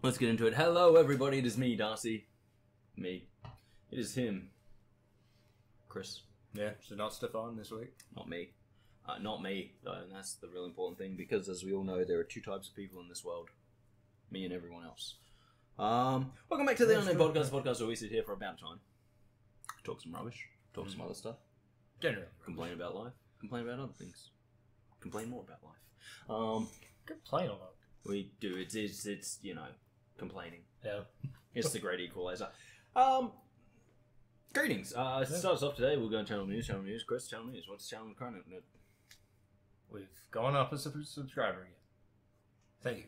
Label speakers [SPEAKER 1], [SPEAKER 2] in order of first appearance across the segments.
[SPEAKER 1] Let's get into it. Hello, everybody. It is me, Darcy. Me. It is him, Kris.
[SPEAKER 2] Yeah, so not Stefan this week.
[SPEAKER 1] Not me. Not me, though, and that's the real important thing, because as we all know, there are two types of people in this world. Me and everyone else. Welcome back to the Unnamed Podcast, where we sit here for about time. Talk some rubbish. Talk some other stuff.
[SPEAKER 2] Generally.
[SPEAKER 1] Complain about life. Complain about other things. Complain more about life.
[SPEAKER 2] Complain a lot.
[SPEAKER 1] We do. It's complaining.
[SPEAKER 2] Yeah.
[SPEAKER 1] It's the great equalizer. Greetings. Starts off today. We'll go on channel news. Kris, channel news. What's channel current?
[SPEAKER 2] We've gone up a subscriber again. Thank you.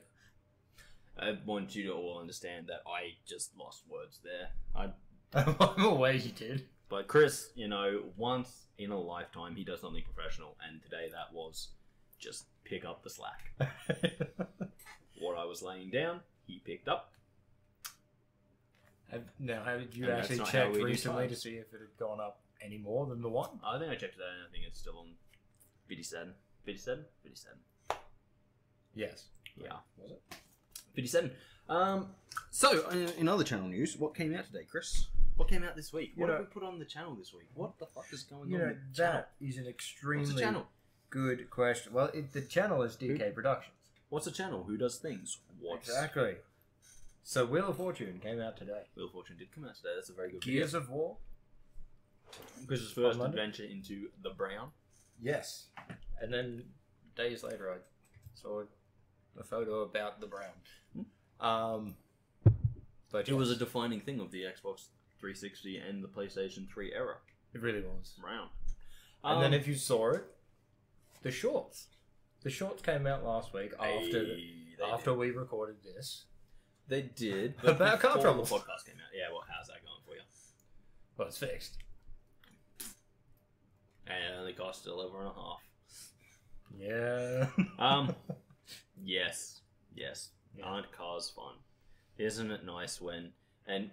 [SPEAKER 1] I want you to all understand that I just lost words there.
[SPEAKER 2] I'm aware you did.
[SPEAKER 1] But Kris, once in a lifetime, he does something professional, and today that was just pick up the slack. What I was laying down, he picked up.
[SPEAKER 2] Now, how did you
[SPEAKER 1] And
[SPEAKER 2] actually
[SPEAKER 1] that's not
[SPEAKER 2] check
[SPEAKER 1] how we do
[SPEAKER 2] recently to
[SPEAKER 1] times.
[SPEAKER 2] see if it had gone up any more than the one?
[SPEAKER 1] I think I checked today, and I think it's still on 57. 57? 57.
[SPEAKER 2] Yes.
[SPEAKER 1] Yeah.
[SPEAKER 2] Was it?
[SPEAKER 1] 57. So, in other channel news, what came out today, Kris? What came out this week? What have we put on the channel this week? What the fuck is going on with the channel?
[SPEAKER 2] That is an extremely
[SPEAKER 1] What's the channel?
[SPEAKER 2] good question. Well, the channel is DKProductions.
[SPEAKER 1] What's a channel? Who does things? What's...
[SPEAKER 2] Exactly. So, Wheel of Fortune came out today.
[SPEAKER 1] Wheel of Fortune did come out today. That's a very good
[SPEAKER 2] Gears of War.
[SPEAKER 1] Chris's first adventure into the brown.
[SPEAKER 2] Yes. And then days later, I saw a photo about the brown. But
[SPEAKER 1] It was a defining thing of the Xbox 360 and the PlayStation 3 era.
[SPEAKER 2] It really was.
[SPEAKER 1] Brown.
[SPEAKER 2] And then if you saw it, the shorts. The shorts came out last week after we recorded this.
[SPEAKER 1] They did.
[SPEAKER 2] About car
[SPEAKER 1] before
[SPEAKER 2] troubles.
[SPEAKER 1] The podcast came out. Yeah, well, how's that going for you?
[SPEAKER 2] Well, it's fixed.
[SPEAKER 1] And it only cost $11.50.
[SPEAKER 2] Yeah.
[SPEAKER 1] Yes. Yes.
[SPEAKER 2] Yeah.
[SPEAKER 1] Aren't cars fun? Isn't it nice when... And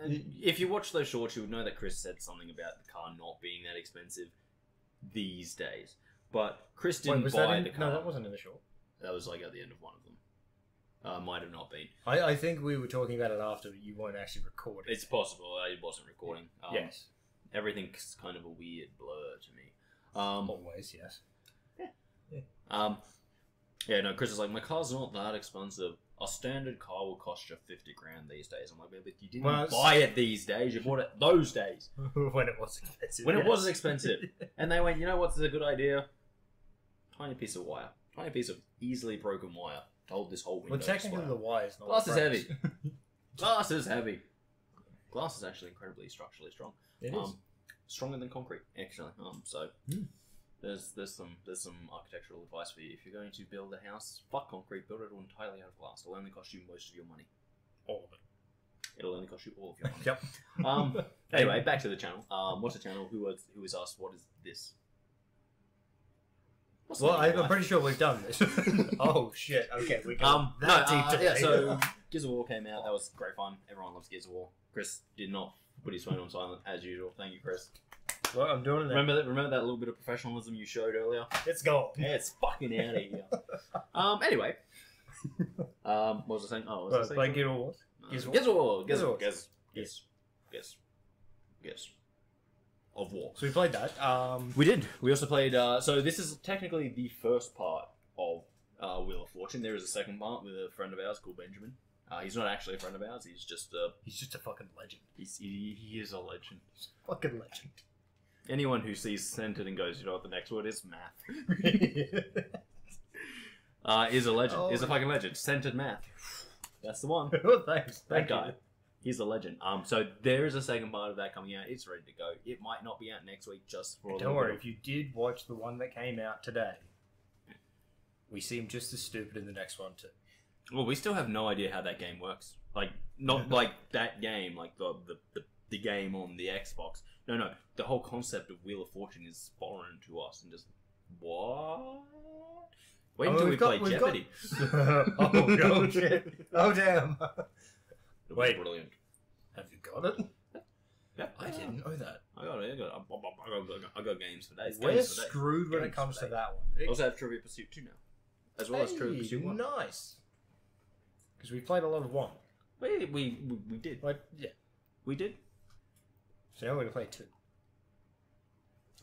[SPEAKER 1] if you watch those shorts, you would know that Kris said something about the car not being that expensive these days. But Kris didn't buy the car.
[SPEAKER 2] No, that wasn't in the short.
[SPEAKER 1] That was like at the end of one of them. Might have not been.
[SPEAKER 2] I think we were talking about it after, but you weren't actually recording.
[SPEAKER 1] It's possible. I wasn't recording.
[SPEAKER 2] Yes.
[SPEAKER 1] Everything's kind of a weird blur to me.
[SPEAKER 2] Always, yes.
[SPEAKER 1] Yeah, no, Kris is like, my car's not that expensive. A standard car will cost you $50,000 these days. I'm like, but you didn't buy it these days. You bought it those days.
[SPEAKER 2] When it was expensive.
[SPEAKER 1] When it was expensive. And they went, you know what's a good idea? Tiny piece of wire. Tiny piece of easily broken wire to hold this whole window.
[SPEAKER 2] Well, technically the wire is not.
[SPEAKER 1] Glass is heavy. Glass is heavy. Glass is actually incredibly structurally strong.
[SPEAKER 2] It is.
[SPEAKER 1] Stronger than concrete, actually. There's some architectural advice for you. If you're going to build a house, fuck concrete, build it entirely out of glass. It'll only cost you most of your money.
[SPEAKER 2] All of it.
[SPEAKER 1] It'll only cost you all of your money.
[SPEAKER 2] Yep.
[SPEAKER 1] Anyway, back to the channel. What's the channel? Who is us? What is this?
[SPEAKER 2] I'm pretty sure we've done this. Oh shit! Okay, we got
[SPEAKER 1] yeah. So Gears of War came out. That was great fun. Everyone loves Gears of War. Kris did not put his phone on silent as usual. Thank you, Kris.
[SPEAKER 2] Well, I'm doing it.
[SPEAKER 1] Remember that little bit of professionalism you showed earlier?
[SPEAKER 2] It's gone.
[SPEAKER 1] Yeah, it's fucking out of here. Anyway, what was I saying? Oh, what was I saying?
[SPEAKER 2] Like Gears of War.
[SPEAKER 1] Gears of War.
[SPEAKER 2] So we played that.
[SPEAKER 1] We did. We also played. So this is technically the first part of Wheel of Fortune. There is a second part with a friend of ours called Benjamin. He's not actually a friend of ours. He's just a
[SPEAKER 2] fucking legend.
[SPEAKER 1] He is a legend.
[SPEAKER 2] He's a fucking legend.
[SPEAKER 1] Anyone who sees centered and goes, you know what the next word is? Math. Is a legend.
[SPEAKER 2] Oh.
[SPEAKER 1] Is a fucking legend. Centered math. That's the one.
[SPEAKER 2] Oh, thanks.
[SPEAKER 1] That guy. He's a legend. So there is a second part of that coming out. It's ready to go. It might not be out next week just for a
[SPEAKER 2] Don't worry, if you did watch the one that came out today, we seem just as stupid in the next one too.
[SPEAKER 1] Well, we still have no idea how that game works. Like, not like that game, like the game on the Xbox. No. The whole concept of Wheel of Fortune is foreign to us, and just what? Wait until we play Jeopardy.
[SPEAKER 2] Oh shit! Oh damn!
[SPEAKER 1] Wait, brilliant.
[SPEAKER 2] Have you got it?
[SPEAKER 1] Yeah,
[SPEAKER 2] I didn't know that.
[SPEAKER 1] I got it. I got games for days.
[SPEAKER 2] We're screwed when it comes to that one.
[SPEAKER 1] I also have Trivia Pursuit 2 now, as well as Trivia Pursuit 1.
[SPEAKER 2] Nice. Because we played a lot of 1.
[SPEAKER 1] We did.
[SPEAKER 2] Like, yeah.
[SPEAKER 1] We did.
[SPEAKER 2] So now we're going to play 2.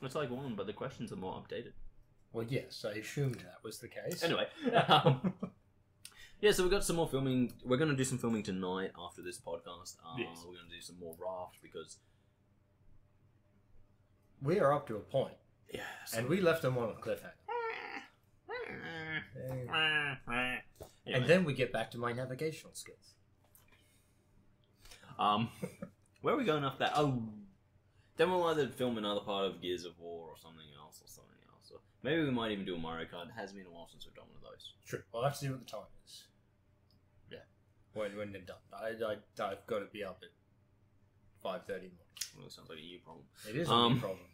[SPEAKER 1] It's like 1, but the questions are more updated.
[SPEAKER 2] Well, yes, I assumed that was the case.
[SPEAKER 1] Anyway. Yeah, so we've got some more filming. We're going to do some filming tonight after this podcast.
[SPEAKER 2] Yes.
[SPEAKER 1] We're going to do some more Raft because...
[SPEAKER 2] We are up to a point.
[SPEAKER 1] Yeah.
[SPEAKER 2] And we left them on a cliffhanger.
[SPEAKER 1] Anyway.
[SPEAKER 2] And then we get back to my navigational skills.
[SPEAKER 1] Where are we going after that? Oh, then we'll either film another part of Gears of War or something else. Or maybe we might even do a Mario Kart. It has been a while since we've done one of those.
[SPEAKER 2] True. I'll have to see what the time is. Yeah. When they're done. I've got to be up at 5:30 in the morning.
[SPEAKER 1] Well, it sounds like a you problem.
[SPEAKER 2] It is a new problem.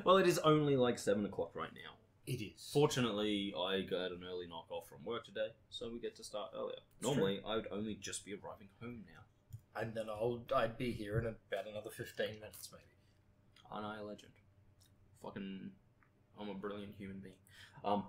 [SPEAKER 1] Well, it is only like 7 o'clock right now.
[SPEAKER 2] It is.
[SPEAKER 1] Fortunately, I got an early knock off from work today, so we get to start earlier. Normally, I would only just be arriving home now.
[SPEAKER 2] And then I'd be here in about another 15 minutes, maybe.
[SPEAKER 1] Aren't I a legend? Fucking, I'm a brilliant human being. What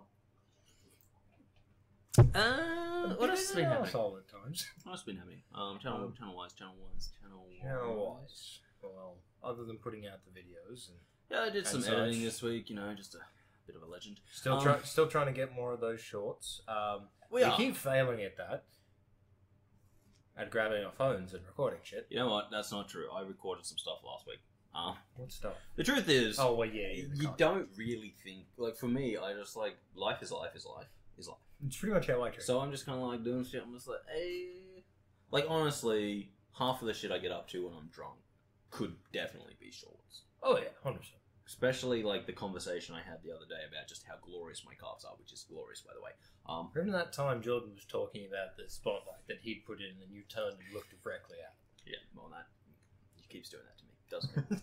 [SPEAKER 1] else has been happening?
[SPEAKER 2] At times.
[SPEAKER 1] What else has been happening? Channel-wise.
[SPEAKER 2] Well, other than putting out the videos and
[SPEAKER 1] yeah, I did some
[SPEAKER 2] such.
[SPEAKER 1] editing this week. You know, just a bit of a legend.
[SPEAKER 2] Still trying to get more of those shorts. We keep failing at that. At grabbing our phones and recording shit.
[SPEAKER 1] You know what? That's not true. I recorded some stuff last week.
[SPEAKER 2] What stuff?
[SPEAKER 1] The truth is,
[SPEAKER 2] oh well, yeah.
[SPEAKER 1] You don't really think like for me. I just like life is life.
[SPEAKER 2] It's pretty much how I treat.
[SPEAKER 1] So I'm just kind of like doing shit. I'm just like, hey, like honestly, half of the shit I get up to when I'm drunk could definitely be shorts.
[SPEAKER 2] Oh yeah, 100%.
[SPEAKER 1] Especially like the conversation I had the other day about just how glorious my calves are, which is glorious by the way.
[SPEAKER 2] Remember that time Jordan was talking about the spotlight that he'd put in and you turned and looked directly at it?
[SPEAKER 1] Yeah, well that he keeps doing that to me, doesn't he?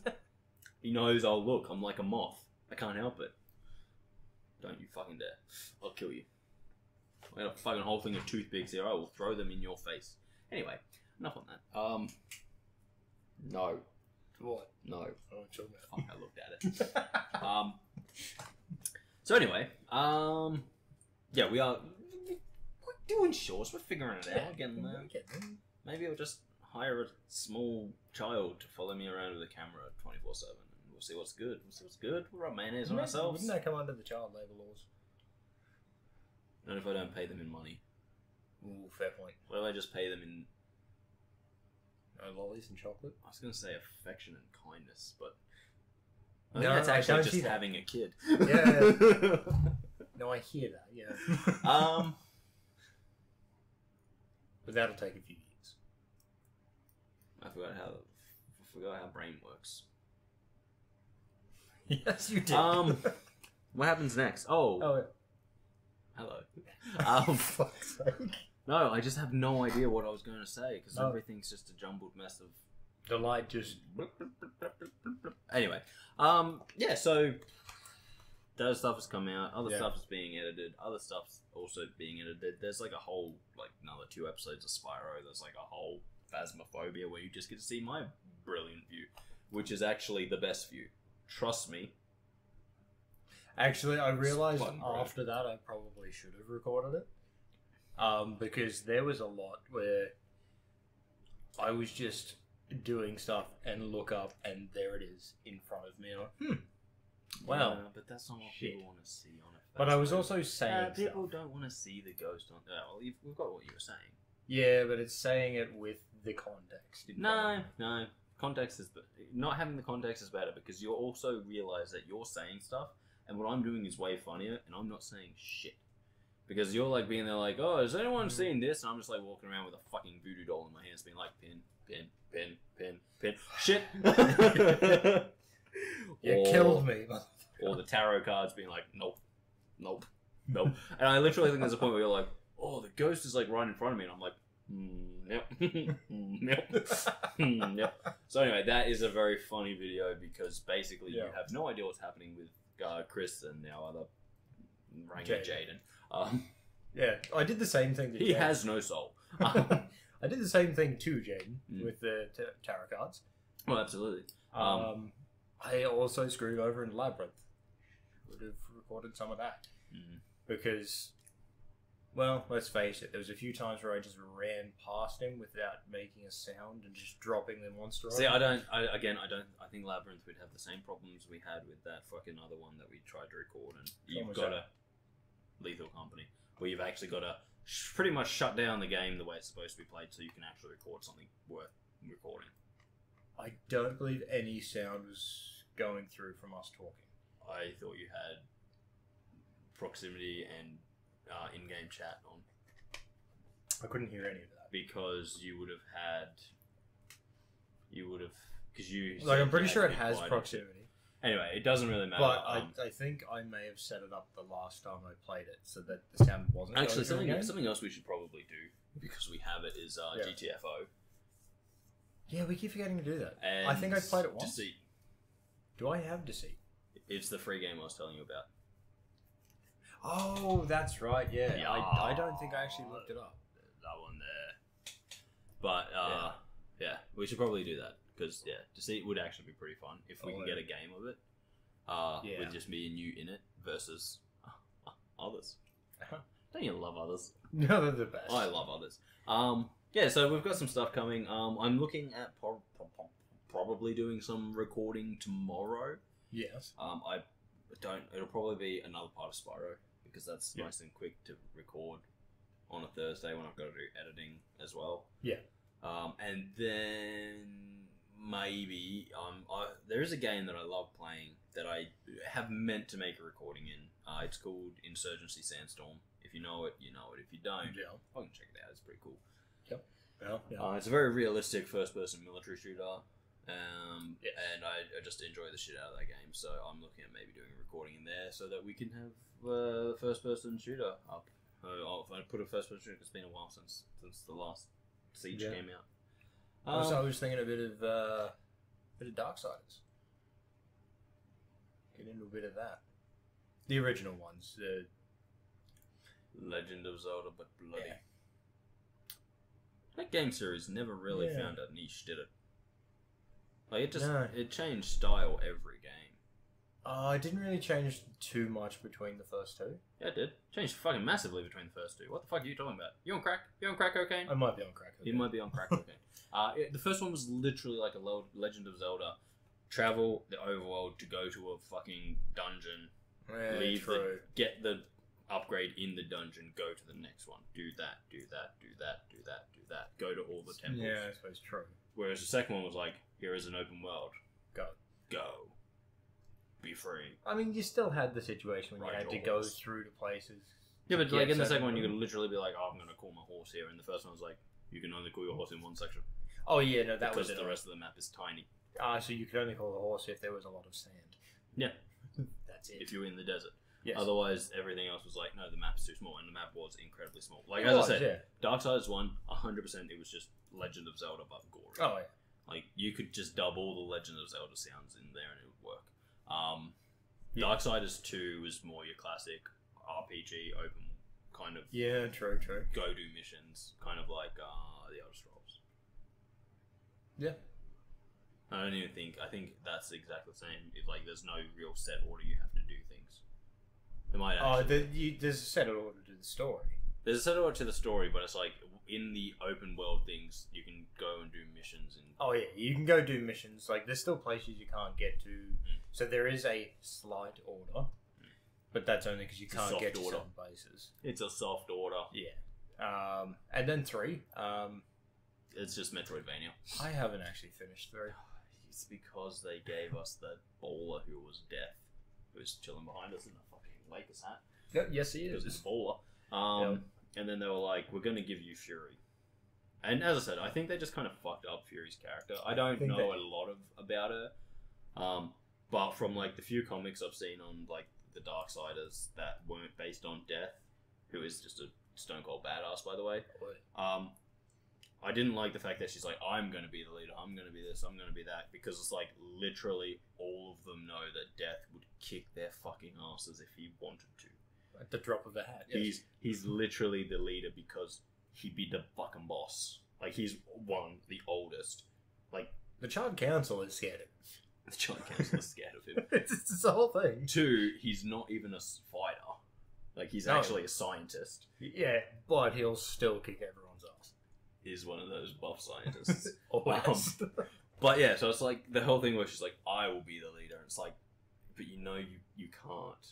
[SPEAKER 1] He knows I'll look. I'm like a moth. I can't help it. Don't you fucking dare. I'll kill you. I got a fucking whole thing of toothpicks here. I will throw them in your face. Anyway, enough on that. No.
[SPEAKER 2] What?
[SPEAKER 1] No.
[SPEAKER 2] Oh, chill,
[SPEAKER 1] Fuck, I looked at it. So anyway, yeah, we're doing shorts. We're figuring it out. Getting there. Maybe I'll just hire a small child to follow me around with a camera 24/7, and we'll see what's good. We'll rub mayonnaise on ourselves.
[SPEAKER 2] Wouldn't that come under the child labour laws?
[SPEAKER 1] Not if I don't pay them in money.
[SPEAKER 2] Ooh, fair point.
[SPEAKER 1] What if I just pay them in...
[SPEAKER 2] lollies and chocolate?
[SPEAKER 1] I was going to say affection and kindness, but...
[SPEAKER 2] No,
[SPEAKER 1] that's actually
[SPEAKER 2] I don't
[SPEAKER 1] just
[SPEAKER 2] see that.
[SPEAKER 1] having a kid.
[SPEAKER 2] Yeah. No, I hear that, yeah. But that'll take a few years.
[SPEAKER 1] I forgot how brain works.
[SPEAKER 2] Yes, you did.
[SPEAKER 1] What happens next?
[SPEAKER 2] Oh, yeah.
[SPEAKER 1] Hello.
[SPEAKER 2] Fuck's sake.
[SPEAKER 1] No, I just have no idea what I was going to say because everything's just a jumbled mess of...
[SPEAKER 2] The light just...
[SPEAKER 1] Anyway, yeah, so that stuff has come out. Other stuff is being edited. Other stuff's also being edited. There's like a whole, like another 2 episodes of Spyro. There's like a whole Phasmophobia where you just get to see my brilliant view, which is actually the best view. Trust me.
[SPEAKER 2] Actually, I realised after that I probably should have recorded it. Because there was a lot where I was just doing stuff and look up and there it is in front of me. And I'm wow.
[SPEAKER 1] Yeah, but that's not what people want to see on it.
[SPEAKER 2] But I was also saying
[SPEAKER 1] people don't want to see the ghost on... well, we've got what you were saying.
[SPEAKER 2] Yeah, but it's saying it with the context.
[SPEAKER 1] No. Context is... Not having the context is better because you also realise that you're saying stuff and what I'm doing is way funnier and I'm not saying shit. Because you're like being there like, oh, has anyone seen this? And I'm just like walking around with a fucking voodoo doll in my hands being like, pin. Shit!
[SPEAKER 2] You killed me.
[SPEAKER 1] Or the tarot cards being like, nope. And I literally think there's a point where you're like, oh, the ghost is like right in front of me. And I'm like, yep. So anyway, that is a very funny video because basically you have no idea what's happening with Kris and our other Ranger Jaden.
[SPEAKER 2] Yeah, I did the same thing to
[SPEAKER 1] He has no soul.
[SPEAKER 2] I did the same thing to Jaden with the tarot cards.
[SPEAKER 1] Well, absolutely.
[SPEAKER 2] I also screwed over in Labyrinth. Would have recorded some of that. Because Well, let's face it. There was a few times where I just ran past him without making a sound and just dropping the monster.
[SPEAKER 1] See, I think Labyrinth would have the same problems we had with that fucking other one that we tried to record, and you've got a Lethal Company where you've actually got to pretty much shut down the game the way it's supposed to be played, so you can actually record something worth recording.
[SPEAKER 2] I don't believe any sound was going through from us talking.
[SPEAKER 1] I thought you had proximity and in-game chat on.
[SPEAKER 2] I couldn't hear any of that.
[SPEAKER 1] Because you would have, because you...
[SPEAKER 2] Like, I'm pretty sure it has proximity.
[SPEAKER 1] Anyway, it doesn't really matter.
[SPEAKER 2] But I think I may have set it up the last time I played it, so that the sound wasn't...
[SPEAKER 1] Actually, something else we should probably do, because we have it, is GTFO.
[SPEAKER 2] Yeah, we keep forgetting to do that.
[SPEAKER 1] And
[SPEAKER 2] I think I played it once.
[SPEAKER 1] Deceit.
[SPEAKER 2] Do I have Deceit?
[SPEAKER 1] It's the free game I was telling you about.
[SPEAKER 2] Oh, that's right, yeah. I don't think I actually looked it up.
[SPEAKER 1] That one there. But, yeah, we should probably do that. Because, Deceit would actually be pretty fun if we can get a game of it. With just me and you in it versus others. Don't you love others?
[SPEAKER 2] No, they're the best.
[SPEAKER 1] I love others. So we've got some stuff coming. I'm looking at probably doing some recording tomorrow.
[SPEAKER 2] Yes.
[SPEAKER 1] It'll probably be another part of Spyro, because that's nice and quick to record on a Thursday when I've got to do editing as well. Yeah. And then maybe there is a game that I love playing that I have meant to make a recording in. It's called Insurgency Sandstorm. If you know it, you know it. If you don't, I can check it out. It's pretty cool.
[SPEAKER 2] Yep. Yeah.
[SPEAKER 1] It's a very realistic first-person military shooter. And I just enjoy the shit out of that game, so I'm looking at maybe doing a recording in there so that we can have the first-person shooter up. I put a first-person shooter, it's been a while since the last Siege came out.
[SPEAKER 2] So I was thinking a bit of Darksiders. Get into a bit of that. The original ones.
[SPEAKER 1] Legend of Zelda, but bloody. Yeah. That game series never really found a niche, did it? Like, it changed style every game.
[SPEAKER 2] It didn't really change too much between the first two.
[SPEAKER 1] Yeah, it did. Changed fucking massively between the first two. What the fuck are you talking about? You on crack? You on crack cocaine?
[SPEAKER 2] I might be on crack cocaine.
[SPEAKER 1] You might be on crack cocaine. The first one was literally like a Legend of Zelda. Travel the overworld to go to a fucking dungeon. Yeah, get the upgrade in the dungeon, go to the next one. Do that, do that, do that, do that, do that. Go to all the temples.
[SPEAKER 2] Yeah, I suppose true.
[SPEAKER 1] Whereas the second one was like, here is an open world.
[SPEAKER 2] Go.
[SPEAKER 1] Be free.
[SPEAKER 2] I mean, you still had the situation when you had to go through to places.
[SPEAKER 1] Yeah, but like in the second one, you could literally be like, oh, I'm going to call my horse here. And the first one was like, you can only call your horse in one section.
[SPEAKER 2] Oh, yeah, no, that was
[SPEAKER 1] because the rest of the map is tiny.
[SPEAKER 2] So you could only call the horse if there was a lot of sand.
[SPEAKER 1] Yeah.
[SPEAKER 2] That's it.
[SPEAKER 1] If you were in the desert.
[SPEAKER 2] Yes.
[SPEAKER 1] Otherwise, everything else was like, no, the map's too small, and the map was incredibly small. Like, as I said, Darksiders 1, 100%, it was just Legend of Zelda, but gory.
[SPEAKER 2] Oh, yeah.
[SPEAKER 1] Like, you could just double the Legend of Zelda sounds in there, and it would work. Darksiders 2 was more your classic RPG, open kind of...
[SPEAKER 2] Yeah, true.
[SPEAKER 1] Go-do missions, kind of like the Elder Scrolls.
[SPEAKER 2] Yeah.
[SPEAKER 1] I think that's exactly the same. If, like, there's no real set order you have to do things. There might actually...
[SPEAKER 2] there's a set order to the story.
[SPEAKER 1] There's a set order to the story, but it's like, in the open world things, you can go and do missions.
[SPEAKER 2] Oh yeah, you can go do missions. Like, there's still places you can't get to. So there is a slight order, but that's only because you can't get to certain places.
[SPEAKER 1] It's a soft order.
[SPEAKER 2] Yeah. And then 3.
[SPEAKER 1] It's just Metroidvania.
[SPEAKER 2] I haven't actually finished 3.
[SPEAKER 1] It's because they gave us that baller who was death, who's chilling behind us in a fucking Lakers hat.
[SPEAKER 2] Yep, yes, he is.
[SPEAKER 1] Because it's baller. And then they were like, we're going to give you Fury. And as I said, I think they just kind of fucked up Fury's character. I don't know a lot about her. But from like the few comics I've seen on like the Darksiders that weren't based on Death, who is just a stone cold badass, by the way. I didn't like the fact that she's like, I'm going to be the leader, I'm going to be this, I'm going to be that, because it's like literally all of them know that Death would kick their fucking asses if he wanted to.
[SPEAKER 2] At the drop of a hat. Yes.
[SPEAKER 1] He's literally the leader because he be the fucking boss. Like, he's the oldest. Like,
[SPEAKER 2] the Child Council is scared of him.
[SPEAKER 1] The Child Council is scared of him.
[SPEAKER 2] It's the whole thing.
[SPEAKER 1] 2, he's not even a fighter. Like, he's
[SPEAKER 2] No.
[SPEAKER 1] actually a scientist.
[SPEAKER 2] Yeah, but he'll still kick everyone's ass.
[SPEAKER 1] He's one of those buff scientists.
[SPEAKER 2] Always.
[SPEAKER 1] But yeah, so it's like, the whole thing was just like, I will be the leader. And it's like, but you can't.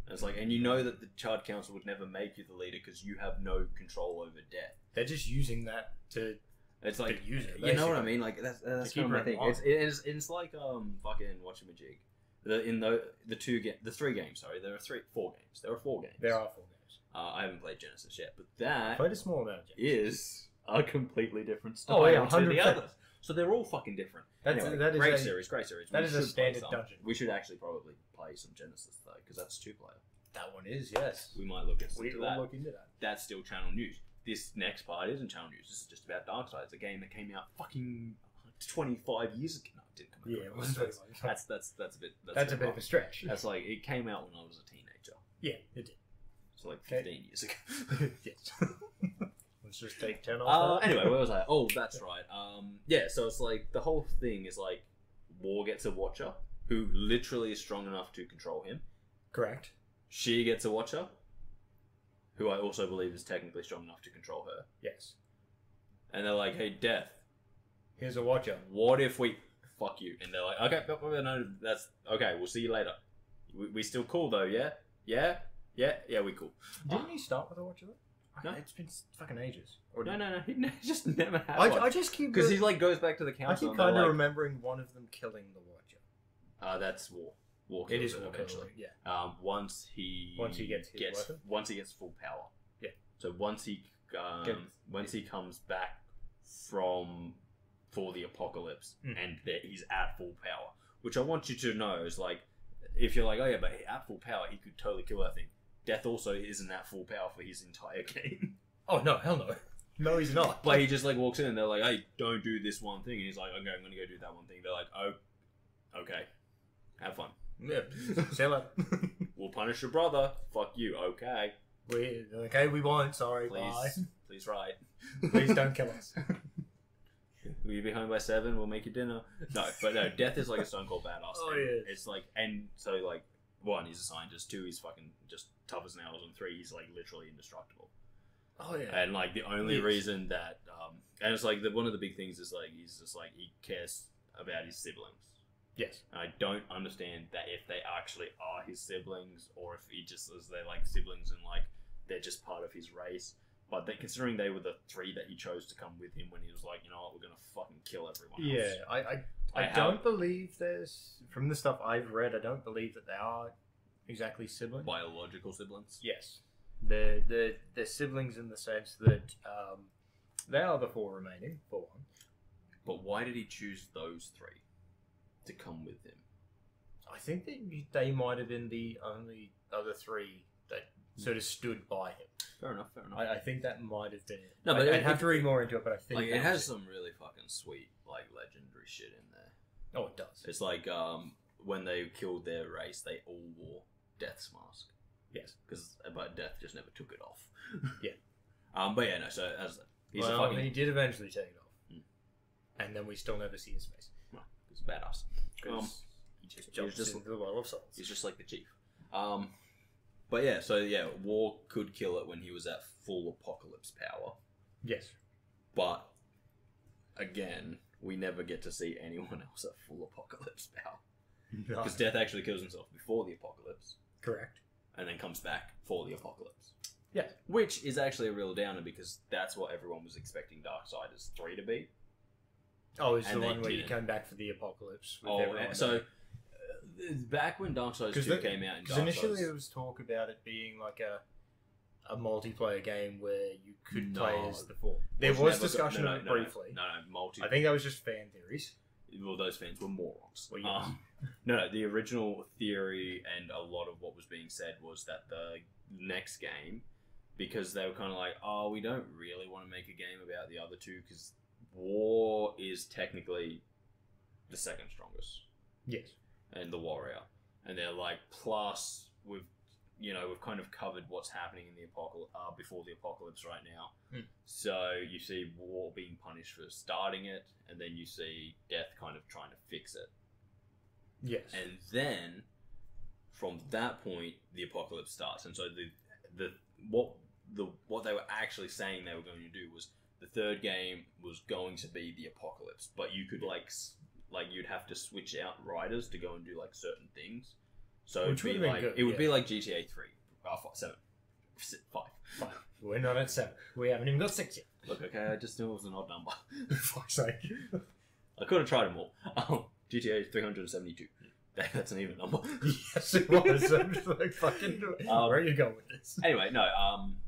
[SPEAKER 1] And it's like, and you know that the Charred Council would never make you the leader because you have no control over death.
[SPEAKER 2] They're just using that to...
[SPEAKER 1] It's like,
[SPEAKER 2] use it,
[SPEAKER 1] you know what I
[SPEAKER 2] basically.
[SPEAKER 1] mean? Like, that's
[SPEAKER 2] keep
[SPEAKER 1] kind of my
[SPEAKER 2] it
[SPEAKER 1] thing.
[SPEAKER 2] alive.
[SPEAKER 1] It's like, fucking Watchamajig. The 3 games, sorry, there are 4 games. There are 4 games.
[SPEAKER 2] There are 4 games.
[SPEAKER 1] I haven't played Genesis yet, but that
[SPEAKER 2] Played a small amount of Genesis.
[SPEAKER 1] is a completely different style
[SPEAKER 2] Oh, yeah,
[SPEAKER 1] to the
[SPEAKER 2] 100%.
[SPEAKER 1] others. So they're all fucking different.
[SPEAKER 2] That is
[SPEAKER 1] great
[SPEAKER 2] a-
[SPEAKER 1] series.
[SPEAKER 2] that
[SPEAKER 1] We
[SPEAKER 2] is a
[SPEAKER 1] should play
[SPEAKER 2] standard
[SPEAKER 1] some.
[SPEAKER 2] dungeon.
[SPEAKER 1] We should actually probably play some Genesis though, because that's 2-player.
[SPEAKER 2] That one is, yes.
[SPEAKER 1] We might look into
[SPEAKER 2] We will
[SPEAKER 1] that.
[SPEAKER 2] look into that.
[SPEAKER 1] That's still channel news. This next part isn't channel news. This is just about Darksiders, a game that came out fucking 25 years ago. No, it didn't come out.
[SPEAKER 2] Yeah, it was 25.
[SPEAKER 1] That's a bit.
[SPEAKER 2] That's a bit of a stretch.
[SPEAKER 1] That's like, it came out when I was a teenager.
[SPEAKER 2] Yeah, it did.
[SPEAKER 1] So like
[SPEAKER 2] Okay.
[SPEAKER 1] 15 years ago.
[SPEAKER 2] Yes. Let's just take 10 off that.
[SPEAKER 1] Anyway, where was I? Oh, that's right. Yeah, so it's like, the whole thing is like, War gets a Watcher who literally is strong enough to control him.
[SPEAKER 2] Correct.
[SPEAKER 1] She gets a Watcher who I also believe is technically strong enough to control her.
[SPEAKER 2] Yes.
[SPEAKER 1] And they're like, hey, Death,
[SPEAKER 2] Here's a Watcher.
[SPEAKER 1] what if we... Fuck you. And they're like, okay, no, that's... Okay, we'll see you later. We still cool, though, yeah? Yeah, we cool.
[SPEAKER 2] Didn't he start with a Watcher, though?
[SPEAKER 1] No.
[SPEAKER 2] It's been fucking ages. Or
[SPEAKER 1] No, he just never had
[SPEAKER 2] I
[SPEAKER 1] one.
[SPEAKER 2] just keep...
[SPEAKER 1] Because he, like, goes back to the
[SPEAKER 2] I
[SPEAKER 1] council
[SPEAKER 2] keep
[SPEAKER 1] and they're
[SPEAKER 2] kind of
[SPEAKER 1] like...
[SPEAKER 2] remembering one of them killing the Watcher.
[SPEAKER 1] That's War. War
[SPEAKER 2] It
[SPEAKER 1] kills
[SPEAKER 2] is
[SPEAKER 1] it
[SPEAKER 2] War
[SPEAKER 1] eventually.
[SPEAKER 2] Yeah.
[SPEAKER 1] Once he
[SPEAKER 2] gets his weapon?
[SPEAKER 1] once he gets full power.
[SPEAKER 2] Yeah.
[SPEAKER 1] So once he comes back for the apocalypse and that he's at full power, which I want you to know is like, if you're like, oh yeah, but at full power he could totally kill that thing. Death also isn't at full power for his entire game.
[SPEAKER 2] Oh, no, hell no. No, he's not.
[SPEAKER 1] But he just like walks in and they're like, hey, don't do this one thing, and he's like, okay, I'm gonna go do that one thing. They're like, oh, okay, have fun.
[SPEAKER 2] Yeah. Sell it.
[SPEAKER 1] We'll punish your brother. Fuck you. Okay.
[SPEAKER 2] We won't. Sorry.
[SPEAKER 1] Please,
[SPEAKER 2] Bye.
[SPEAKER 1] please write.
[SPEAKER 2] Please don't kill us.
[SPEAKER 1] Will you be home by 7? We'll make you dinner. No, but no, Death is like a stone cold badass.
[SPEAKER 2] Oh,
[SPEAKER 1] and
[SPEAKER 2] yeah.
[SPEAKER 1] It's like, and so like, 1, he's a scientist. 2, he's fucking just tough as nails. And 3, he's like literally indestructible.
[SPEAKER 2] Oh, yeah.
[SPEAKER 1] And like the only reason that, and it's like one of the big things is like he's just like he cares about his siblings.
[SPEAKER 2] Yes.
[SPEAKER 1] And I don't understand that if they actually are his siblings or if he just is they're like siblings and like they're just part of his race. But considering they were the 3 that he chose to come with him when he was like, you know what, we're gonna fucking kill everyone else.
[SPEAKER 2] Yeah, I don't believe there's, from the stuff I've read, I don't believe that they are exactly siblings.
[SPEAKER 1] Biological siblings.
[SPEAKER 2] Yes. They're siblings in the sense that they are the 4 remaining, for one.
[SPEAKER 1] But why did he choose those 3 to come with him?
[SPEAKER 2] I think that they might have been the only other 3 that sort of stood by him.
[SPEAKER 1] Fair enough.
[SPEAKER 2] I think that might have been it.
[SPEAKER 1] No, but
[SPEAKER 2] I'd have to read more into it, but I think
[SPEAKER 1] Like,
[SPEAKER 2] that
[SPEAKER 1] it has
[SPEAKER 2] was
[SPEAKER 1] some really fucking sweet, like, legendary shit in there.
[SPEAKER 2] Oh, it does.
[SPEAKER 1] It's like, when they killed their race, they all wore Death's mask.
[SPEAKER 2] Yes.
[SPEAKER 1] But Death just never took it off.
[SPEAKER 2] Yeah.
[SPEAKER 1] But yeah, no, so as he's
[SPEAKER 2] well,
[SPEAKER 1] a fucking...
[SPEAKER 2] he did eventually take it off.
[SPEAKER 1] Mm.
[SPEAKER 2] And then we still never see his face.
[SPEAKER 1] Well, he's a badass.
[SPEAKER 2] Because he just jumps
[SPEAKER 1] just-
[SPEAKER 2] into the well of souls.
[SPEAKER 1] He's just like the chief. But yeah, so yeah, War could kill it when he was at full apocalypse power.
[SPEAKER 2] Yes.
[SPEAKER 1] But, again, we never get to see anyone else at full apocalypse power.
[SPEAKER 2] No.
[SPEAKER 1] Because Death actually kills himself before the apocalypse.
[SPEAKER 2] Correct.
[SPEAKER 1] And then comes back for the apocalypse.
[SPEAKER 2] Yes.
[SPEAKER 1] Which is actually a real downer because that's what everyone was expecting Darksiders 3 to be.
[SPEAKER 2] Oh, it's
[SPEAKER 1] And
[SPEAKER 2] the
[SPEAKER 1] they
[SPEAKER 2] one where you
[SPEAKER 1] didn't.
[SPEAKER 2] came back for the apocalypse. With
[SPEAKER 1] Oh,
[SPEAKER 2] everyone
[SPEAKER 1] so
[SPEAKER 2] there.
[SPEAKER 1] back when Darksiders 2 came out in
[SPEAKER 2] Because initially
[SPEAKER 1] Darksiders...
[SPEAKER 2] there was talk about it being like a multiplayer game where you could play as the 4. There was discussion of it briefly.
[SPEAKER 1] No, multi...
[SPEAKER 2] I think that was just fan theories.
[SPEAKER 1] Well, those fans were morons.
[SPEAKER 2] Well, yeah.
[SPEAKER 1] No, the original theory and a lot of what was being said was that the next game, because they were kind of like, oh, we don't really want to make a game about the other 2 because War is technically the second strongest.
[SPEAKER 2] Yes.
[SPEAKER 1] And the Warrior. And they're like, plus, we've kind of covered what's happening in the before the apocalypse right now. So you see War being punished for starting it, and then you see Death kind of trying to fix it.
[SPEAKER 2] Yes.
[SPEAKER 1] And then, from that point, the apocalypse starts. And so what they were actually saying they were going to do was the third game was going to be the apocalypse, but you could like you'd have to switch out riders to go and do like certain things. So
[SPEAKER 2] Which
[SPEAKER 1] it'd
[SPEAKER 2] would
[SPEAKER 1] be
[SPEAKER 2] have been
[SPEAKER 1] like
[SPEAKER 2] good,
[SPEAKER 1] it would be like GTA 3, 7, 5.
[SPEAKER 2] We're not at 7. We haven't even got 6 yet.
[SPEAKER 1] Look, okay, I just knew it was an odd number.
[SPEAKER 2] Fuck's sake.
[SPEAKER 1] I could have tried them all. GTA 372. That's an even number.
[SPEAKER 2] Yes, it was. I'm just like, fucking... where are you going with this?
[SPEAKER 1] Anyway, no,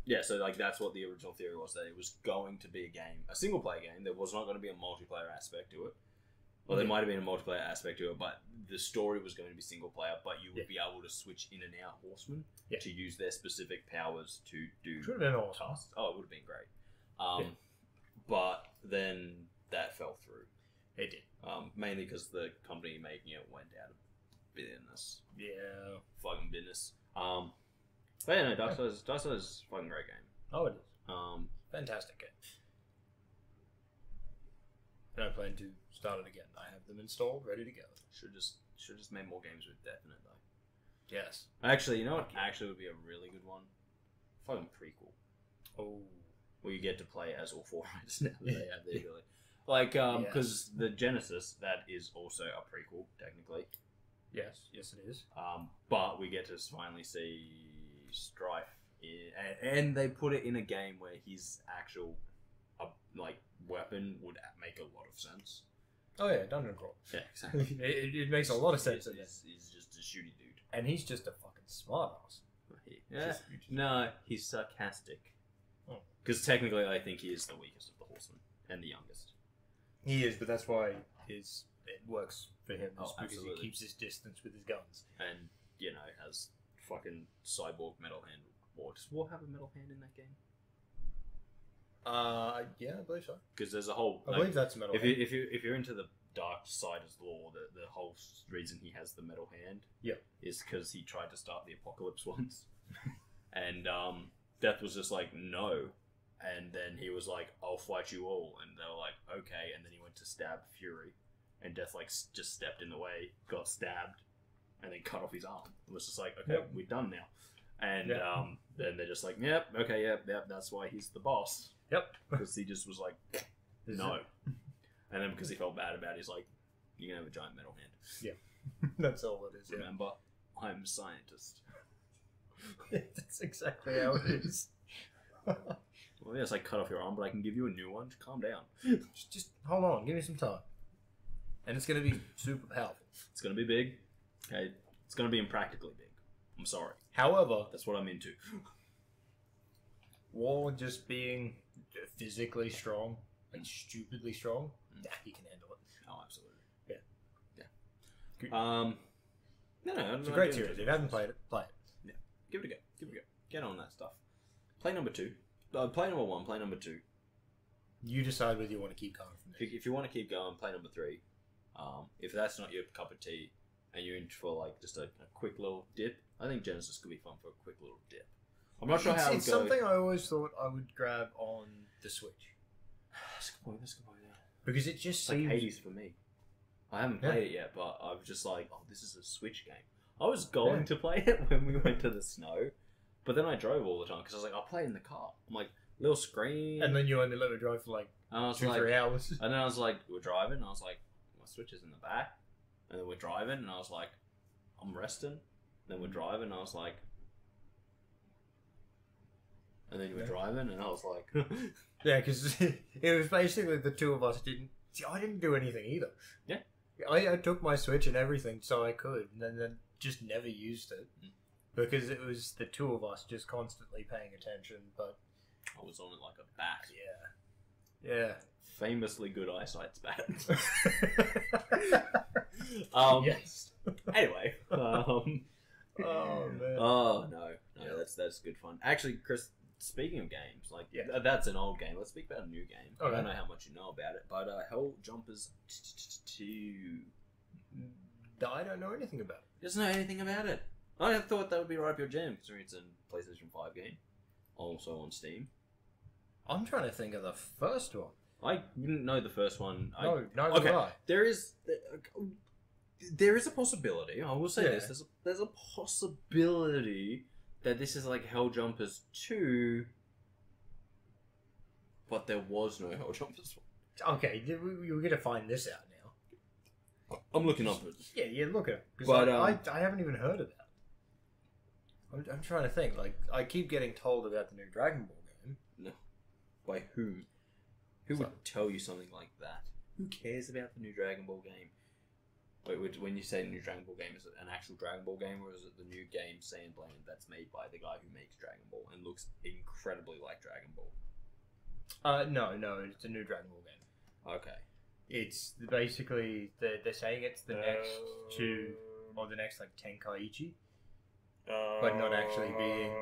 [SPEAKER 1] yeah, so like that's what the original theory was, that it was going to be a single player game. There was not going to be a multiplayer aspect to it. Well, there might have been a multiplayer aspect to it, but the story was going to be single player, but you would be able to switch in and out horsemen to use their specific powers to do
[SPEAKER 2] Should have been awesome.
[SPEAKER 1] tasks. Oh, it would have been great. But then that fell through.
[SPEAKER 2] It did.
[SPEAKER 1] Mainly because the company making it went out of business.
[SPEAKER 2] Yeah.
[SPEAKER 1] Fucking business. But yeah, no, Darksiders is a fucking great game.
[SPEAKER 2] Oh, it is. Fantastic game. And I plan to start it again. I have them installed, ready to go.
[SPEAKER 1] Should just made more games with Death in it though.
[SPEAKER 2] Yes.
[SPEAKER 1] Actually, you know what? Actually, would be a really good one. Fucking prequel.
[SPEAKER 2] Oh.
[SPEAKER 1] Where you get to play as all four riders now that they have the ability. Like, because the Genesis, that is also a prequel technically.
[SPEAKER 2] Yes, yes, it is.
[SPEAKER 1] But we get to finally see Strife, and they put it in a game where his actual weapon would make a lot of sense.
[SPEAKER 2] Oh yeah, dungeon crawl.
[SPEAKER 1] Yeah, exactly.
[SPEAKER 2] it makes a lot of sense.
[SPEAKER 1] He's just a shooty dude,
[SPEAKER 2] and he's just a fucking smart ass.
[SPEAKER 1] Yeah. No, he's sarcastic. Because technically, I think he is the weakest of the horsemen and the youngest.
[SPEAKER 2] He is, but that's why it works for him. Because
[SPEAKER 1] absolutely.
[SPEAKER 2] He keeps his distance with his guns,
[SPEAKER 1] and has fucking cyborg metal hand. Or does War have a metal hand in that game?
[SPEAKER 2] Yeah, I believe so.
[SPEAKER 1] Because there's a whole.
[SPEAKER 2] I believe that's a metal.
[SPEAKER 1] If you're into the Darksiders lore, the whole reason he has the metal hand, is because he tried to start the apocalypse once, and Death was just like no, and then he was like, I'll fight you all, and they were like okay, and then he went to stab Fury, and Death just stepped in the way, got stabbed, and then cut off his arm. It was just like okay, we're done now, and then they're just like yep, that's why he's the boss. Yep, because he just was like no. And then because he felt bad about it, he's like, you can have a giant metal hand.
[SPEAKER 2] Yeah. That's all it is.
[SPEAKER 1] Remember, I'm a scientist.
[SPEAKER 2] That's exactly how it is.
[SPEAKER 1] Well, yes, I cut off your arm, but I can give you a new one. Calm down.
[SPEAKER 2] Just hold on. Give me some time. And it's going to be super powerful.
[SPEAKER 1] It's going to be big. Okay? It's going to be impractically big. I'm sorry.
[SPEAKER 2] However,
[SPEAKER 1] that's what I'm into.
[SPEAKER 2] War just being physically strong and stupidly strong, he can handle it.
[SPEAKER 1] Oh, absolutely.
[SPEAKER 2] Yeah.
[SPEAKER 1] Good.
[SPEAKER 2] No, it's a great series. If you haven't played it, play it.
[SPEAKER 1] Yeah. Give it a go. Get on that stuff. Play number 2. Play number 1, play number 2.
[SPEAKER 2] You decide whether you want to keep going from there.
[SPEAKER 1] If you want to keep going, play number 3. If that's not your cup of tea, and you're in for like just a quick little dip, I think Genesis could be fun for a quick little dip. I'm not sure how
[SPEAKER 2] it's something I always thought I would grab on the Switch.
[SPEAKER 1] That's a good point. Yeah.
[SPEAKER 2] Because it just
[SPEAKER 1] seems
[SPEAKER 2] like
[SPEAKER 1] Hades for me. I haven't played it yet, but I was just like, oh, this is a Switch game. I was going to play it when we went to the snow, but then I drove all the time because I was like, I'll play it in the car. I'm like, little screen.
[SPEAKER 2] And then you only let me drive for like 2-3 hours.
[SPEAKER 1] And then I was like, we're driving, and I was like, my Switch is in the back. And then we're driving, and I was like, I'm resting. And then we're driving, and I was like, and then you were driving, and I was like...
[SPEAKER 2] Yeah, because it was basically the two of us didn't... See, I didn't do anything either.
[SPEAKER 1] Yeah.
[SPEAKER 2] I took my Switch and everything so I could, and then just never used it. Because it was the two of us just constantly paying attention, but...
[SPEAKER 1] I was on it like a bat.
[SPEAKER 2] Yeah.
[SPEAKER 1] Famously good eyesight's bat.
[SPEAKER 2] Yes.
[SPEAKER 1] Anyway.
[SPEAKER 2] Oh, man.
[SPEAKER 1] Oh, no. That's good fun. Actually, Kris... Speaking of games, that's an old game. Let's speak about a new game.
[SPEAKER 2] Okay.
[SPEAKER 1] I don't know how much you know about it, but Hell Jumpers 2.
[SPEAKER 2] I don't know anything about it.
[SPEAKER 1] Doesn't know anything about it. I thought that would be right up your jam, considering it's a PlayStation 5 game. Also on Steam.
[SPEAKER 2] I'm trying to think of the first one.
[SPEAKER 1] I didn't know the first one.
[SPEAKER 2] Neither did I.
[SPEAKER 1] There is a possibility. I will say this. There's a possibility that this is like Hell Jumpers 2, but there was no Hell Jumpers 1.
[SPEAKER 2] Okay, we're gonna find this out now.
[SPEAKER 1] I'm looking up it.
[SPEAKER 2] Yeah, look at it.
[SPEAKER 1] But,
[SPEAKER 2] I haven't even heard of that. I'm trying to think. Like, I keep getting told about the new Dragon Ball game.
[SPEAKER 1] No. By who? Who would tell you something like that? Who cares about the new Dragon Ball game? Wait, when you say new Dragon Ball game, is it an actual Dragon Ball game, or is it the new game Sandland that's made by the guy who makes Dragon Ball and looks incredibly like Dragon Ball?
[SPEAKER 2] No, it's a new Dragon Ball game.
[SPEAKER 1] Okay.
[SPEAKER 2] It's basically they're saying it's the next the next like Tenkaichi, but not actually being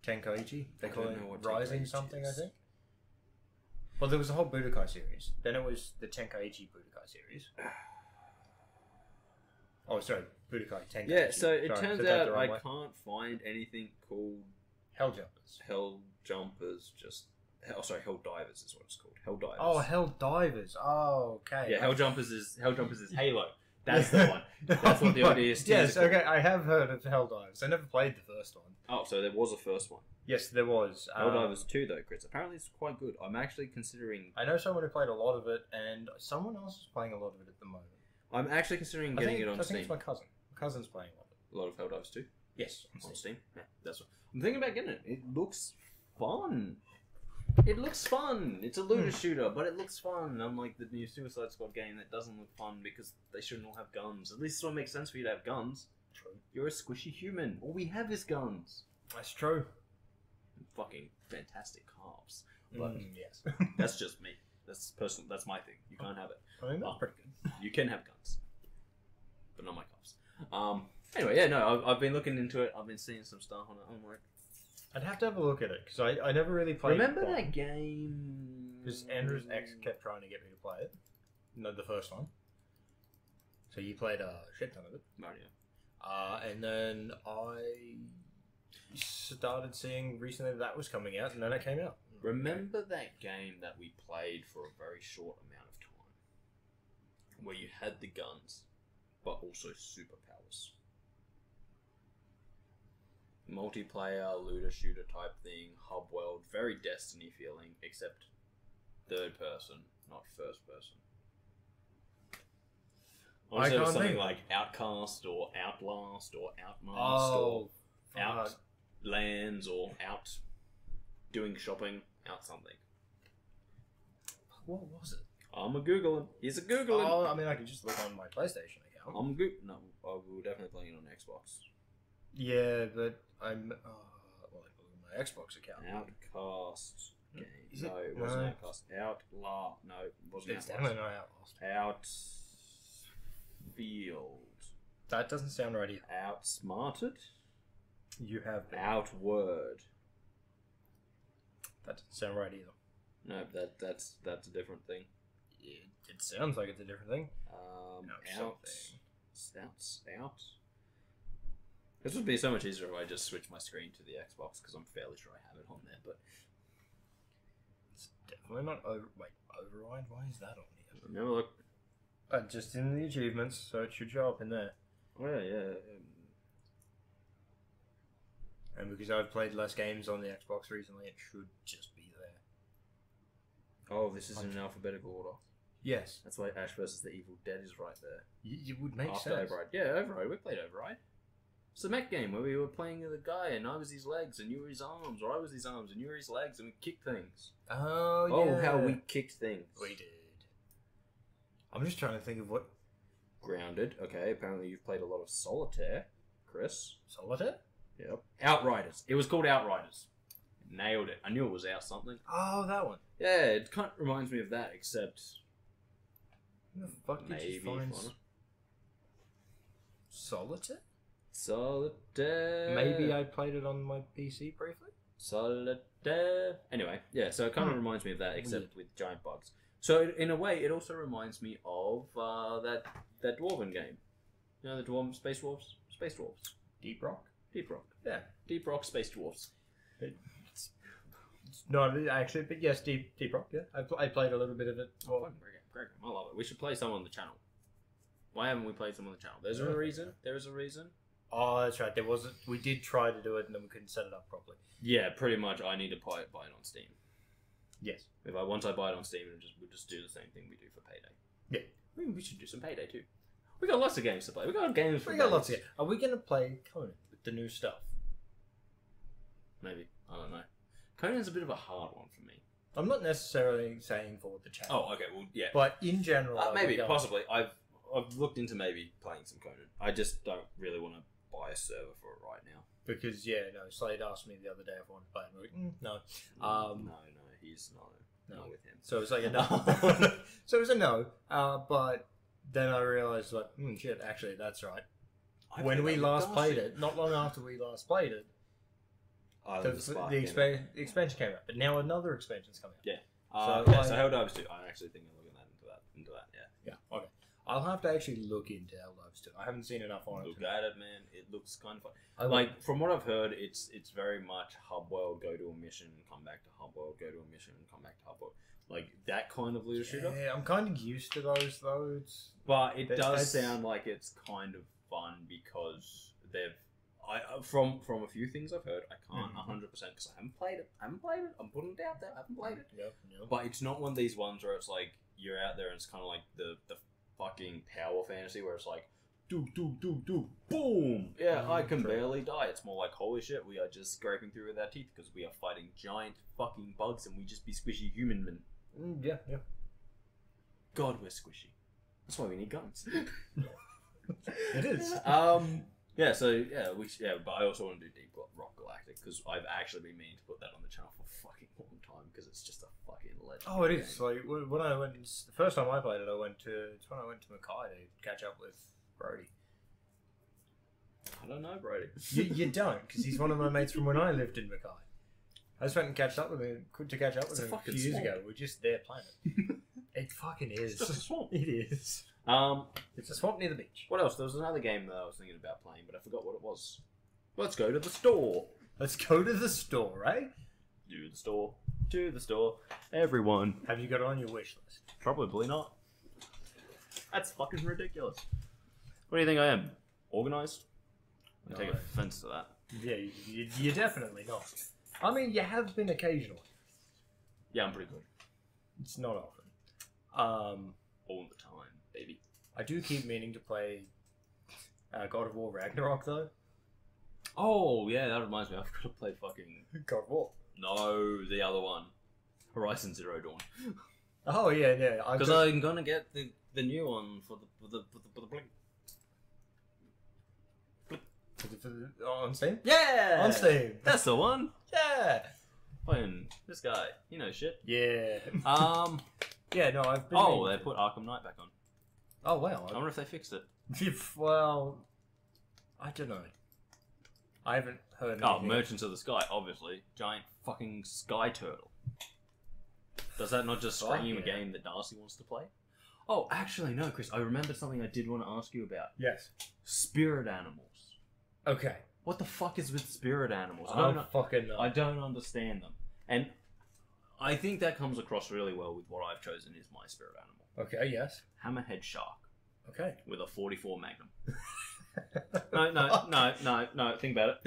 [SPEAKER 2] Tenkaichi. They call it Rising something, I think. Well, there was a whole Budokai series. Then it was the Tenkaichi Budokai series. Oh, sorry, Budokai Tenkaichi.
[SPEAKER 1] Yeah, so it turns out I can't find anything called
[SPEAKER 2] Hell Jumpers.
[SPEAKER 1] Hell Jumpers, Hell Divers is what it's called. Hell Divers.
[SPEAKER 2] Oh, Hell Divers. Oh, okay.
[SPEAKER 1] Yeah, Hell Jumpers is Halo. That's the one. That's what the idea is.
[SPEAKER 2] Yes, okay, I have heard of Hell Divers. I never played the first one.
[SPEAKER 1] Oh, so there was a first one.
[SPEAKER 2] Yes, there was.
[SPEAKER 1] Hell Divers 2, though, Kris. Apparently it's quite good. I'm actually considering...
[SPEAKER 2] I know someone who played a lot of it, and someone else is playing a lot of it at the moment.
[SPEAKER 1] I'm actually considering getting it on Steam.
[SPEAKER 2] I think it's my cousin. My cousin's playing a lot of it.
[SPEAKER 1] A lot of Hell Divers 2?
[SPEAKER 2] Yes,
[SPEAKER 1] on Steam. Yeah, that's what I'm thinking about getting it. It looks fun. It looks fun. It's a looter shooter, but it looks fun. Unlike the new Suicide Squad game that doesn't look fun because they shouldn't all have guns. At least this one makes sense for you to have guns.
[SPEAKER 2] True.
[SPEAKER 1] You're a squishy human. All we have is guns.
[SPEAKER 2] That's true.
[SPEAKER 1] Fucking fantastic calves. But
[SPEAKER 2] yes.
[SPEAKER 1] That's just me. That's personal. That's my thing. You can't have it.
[SPEAKER 2] I think that's pretty good.
[SPEAKER 1] You can have guns, but not my calves. Anyway, yeah, no, I've been looking into it. I've been seeing some stuff on it. I'm like,
[SPEAKER 2] I'd have to have a look at it because I never really played.
[SPEAKER 1] Remember that game?
[SPEAKER 2] Because Andrew's ex kept trying to get me to play it. No, the first one. So you played a shit ton of it.
[SPEAKER 1] Mario.
[SPEAKER 2] And then I started seeing recently that was coming out, and then it came out.
[SPEAKER 1] Remember that game that we played for a very short amount of time, where you had the guns, but also superpowers? Multiplayer, looter shooter type thing, hub world, very Destiny feeling, except third person, not first person. I can't something think. Like Outcast or Outlast or Outmasked or Outlands or Out doing shopping, out something.
[SPEAKER 2] What was it?
[SPEAKER 1] I'm a Googling. He's a Googling.
[SPEAKER 2] Oh, I mean, I can just look on my PlayStation account.
[SPEAKER 1] I'm No, we were definitely playing it on Xbox.
[SPEAKER 2] Yeah, but I'm my Xbox account.
[SPEAKER 1] Outcast game.
[SPEAKER 2] Is
[SPEAKER 1] no, it wasn't Outcast. Outlaw. No, it wasn't
[SPEAKER 2] It's
[SPEAKER 1] Outlast.
[SPEAKER 2] definitely not Outlast.
[SPEAKER 1] Outfield.
[SPEAKER 2] That doesn't sound right either.
[SPEAKER 1] Outsmarted.
[SPEAKER 2] You have been.
[SPEAKER 1] Outward.
[SPEAKER 2] That doesn't sound right either.
[SPEAKER 1] No, that's a different thing.
[SPEAKER 2] It sounds like it's a different thing.
[SPEAKER 1] Out. This would be so much easier if I just switch my screen to the Xbox because I'm fairly sure I have it on there. But
[SPEAKER 2] it's definitely not Override. Why is that on here?
[SPEAKER 1] Never look.
[SPEAKER 2] Just in the achievements, so it should show up in there.
[SPEAKER 1] Oh yeah.
[SPEAKER 2] And because I've played less games on the Xbox recently, it should just be there.
[SPEAKER 1] Oh, this is in alphabetical order.
[SPEAKER 2] Yes.
[SPEAKER 1] That's why Ash vs. the Evil Dead is right there.
[SPEAKER 2] You would make
[SPEAKER 1] After
[SPEAKER 2] sense.
[SPEAKER 1] Override. Yeah, Override. We played Override. It's a mech game where we were playing the guy and I was his legs and you were his arms, or I was his arms and you were his legs, and we kicked things.
[SPEAKER 2] Oh, yeah.
[SPEAKER 1] Oh, how we kicked things.
[SPEAKER 2] We did. I'm just trying to think of what...
[SPEAKER 1] Grounded. Okay, apparently you've played a lot of Solitaire, Kris.
[SPEAKER 2] Solitaire?
[SPEAKER 1] Yep. Outriders. It was called Outriders. Nailed it. I knew it was out something.
[SPEAKER 2] Oh, that one.
[SPEAKER 1] Yeah, it kind of reminds me of that, except...
[SPEAKER 2] Who the fuck did you find... Solitaire?
[SPEAKER 1] Solitaire.
[SPEAKER 2] Maybe I played it on my PC briefly?
[SPEAKER 1] Solitaire. Anyway, yeah, so it kind of reminds me of that, except with giant bugs. So, in a way, it also reminds me of that Dwarven game. You know, the Dwarven Space Dwarves? Space Dwarves.
[SPEAKER 2] Deep Rock?
[SPEAKER 1] Deep Rock.
[SPEAKER 2] Yeah.
[SPEAKER 1] Deep Rock Space Dwarves.
[SPEAKER 2] It's not actually, but yes, Deep Rock, yeah. I played a little bit of it.
[SPEAKER 1] Oh, great game. I love it. We should play some on the channel. Why haven't we played some on the channel? There's a reason. There is a reason.
[SPEAKER 2] Oh, that's right. There wasn't. We did try to do it, and then we couldn't set it up properly.
[SPEAKER 1] Yeah, pretty much. I need to buy it on Steam.
[SPEAKER 2] Yes.
[SPEAKER 1] Once I buy it on Steam, we'll just do the same thing we do for Payday.
[SPEAKER 2] Yeah.
[SPEAKER 1] Maybe we should do some Payday too. We got lots of games to play. We got games.
[SPEAKER 2] We got lots of games. Are we gonna play Conan with the new stuff?
[SPEAKER 1] Maybe. I don't know. Conan's a bit of a hard one for me.
[SPEAKER 2] I'm not necessarily saying for the channel.
[SPEAKER 1] Oh, okay. Well, yeah.
[SPEAKER 2] But in general,
[SPEAKER 1] maybe, possibly. I've looked into maybe playing some Conan. I just don't really want to buy a server for it right now.
[SPEAKER 2] Because Slade asked me the other day if I wanted to play it. I'm like, no.
[SPEAKER 1] No, he's not with him.
[SPEAKER 2] So it was like a no. So it was a no. But then I realised, like, shit, actually, that's right. When we last played it, not long after we last played it, the expansion came out. But now another expansion's coming out.
[SPEAKER 1] Yeah. So Helldivers 2. I'm actually thinking of looking into that. Yeah.
[SPEAKER 2] Yeah. Okay. I'll have to actually look into Helldivers 2. I haven't seen enough on it.
[SPEAKER 1] Look at it, man. It looks kind of fun. From what I've heard, it's very much hub world, go to a mission, come back to hub world, go to a mission, come back to hub world. Like that kind of looter shooter.
[SPEAKER 2] Yeah, I'm kind of used to those though.
[SPEAKER 1] But it does sound like it's kind of fun because from a few things I've heard, I can't 100% because I haven't played it. I'm putting it out there. I haven't played it.
[SPEAKER 2] Yep.
[SPEAKER 1] But it's not one of these ones where it's like you're out there and it's kind of like the fucking tower fantasy where it's like do boom. Yeah, I can barely die. It's more like holy shit, we are just scraping through with our teeth because we are fighting giant fucking bugs and we just be squishy human men.
[SPEAKER 2] Yeah.
[SPEAKER 1] God, we're squishy. That's why we need guns.
[SPEAKER 2] It is.
[SPEAKER 1] But I also want to do Deep Rock Galactic because I've actually been meaning to put that on the channel for a fucking long time because it's just a fucking legend.
[SPEAKER 2] Oh, it is. Like when I went, the first time I played it, it's when I went to Mackay to catch up with Brody.
[SPEAKER 1] I don't know Brody.
[SPEAKER 2] You don't, because he's one of my mates from when I lived in Mackay. I just went and catch up with him a few years ago. We're just there playing it. It fucking is.
[SPEAKER 1] It's just a swamp.
[SPEAKER 2] It is. It's a swamp near the beach.
[SPEAKER 1] What else? There was another game that I was thinking about playing, but I forgot what it was. Let's go to the store.
[SPEAKER 2] Let's go to the store, eh?
[SPEAKER 1] To the store. Everyone.
[SPEAKER 2] Have you got it on your wish list?
[SPEAKER 1] Probably not. That's fucking ridiculous. What do you think I am? Organised? I take offence to that.
[SPEAKER 2] Yeah, you're definitely not. I mean, you have been occasionally.
[SPEAKER 1] Yeah, I'm pretty good.
[SPEAKER 2] It's not often.
[SPEAKER 1] All the time, baby.
[SPEAKER 2] I do keep meaning to play God of War Ragnarok, though.
[SPEAKER 1] Oh, yeah, that reminds me. I've got to play fucking...
[SPEAKER 2] God of War.
[SPEAKER 1] No, the other one. Horizon Zero Dawn.
[SPEAKER 2] Oh, yeah.
[SPEAKER 1] Because I'm going to get the new one for the Blink.
[SPEAKER 2] On Steam?
[SPEAKER 1] Yeah!
[SPEAKER 2] On Steam.
[SPEAKER 1] That's the one.
[SPEAKER 2] Yeah!
[SPEAKER 1] Playing this guy. You know shit.
[SPEAKER 2] Yeah. Yeah, no, I've been...
[SPEAKER 1] Oh, they put Arkham Knight back on.
[SPEAKER 2] Oh, wow.
[SPEAKER 1] I wonder if they fixed it.
[SPEAKER 2] Well, I don't know. I haven't heard anything.
[SPEAKER 1] Oh, Merchants of the Sky, obviously. Giant fucking sky turtle. Does that not just scream a game that Darcy wants to play? Oh, actually, no, Chris. I remembered something I did want to ask you about.
[SPEAKER 2] Yes.
[SPEAKER 1] Spirit animals.
[SPEAKER 2] Okay.
[SPEAKER 1] What the fuck is with spirit animals?
[SPEAKER 2] I don't fucking know.
[SPEAKER 1] I don't understand them. And I think that comes across really well with what I've chosen is my spirit animal.
[SPEAKER 2] Okay, yes.
[SPEAKER 1] Hammerhead shark.
[SPEAKER 2] Okay.
[SPEAKER 1] With a 44 Magnum. No. Think about it.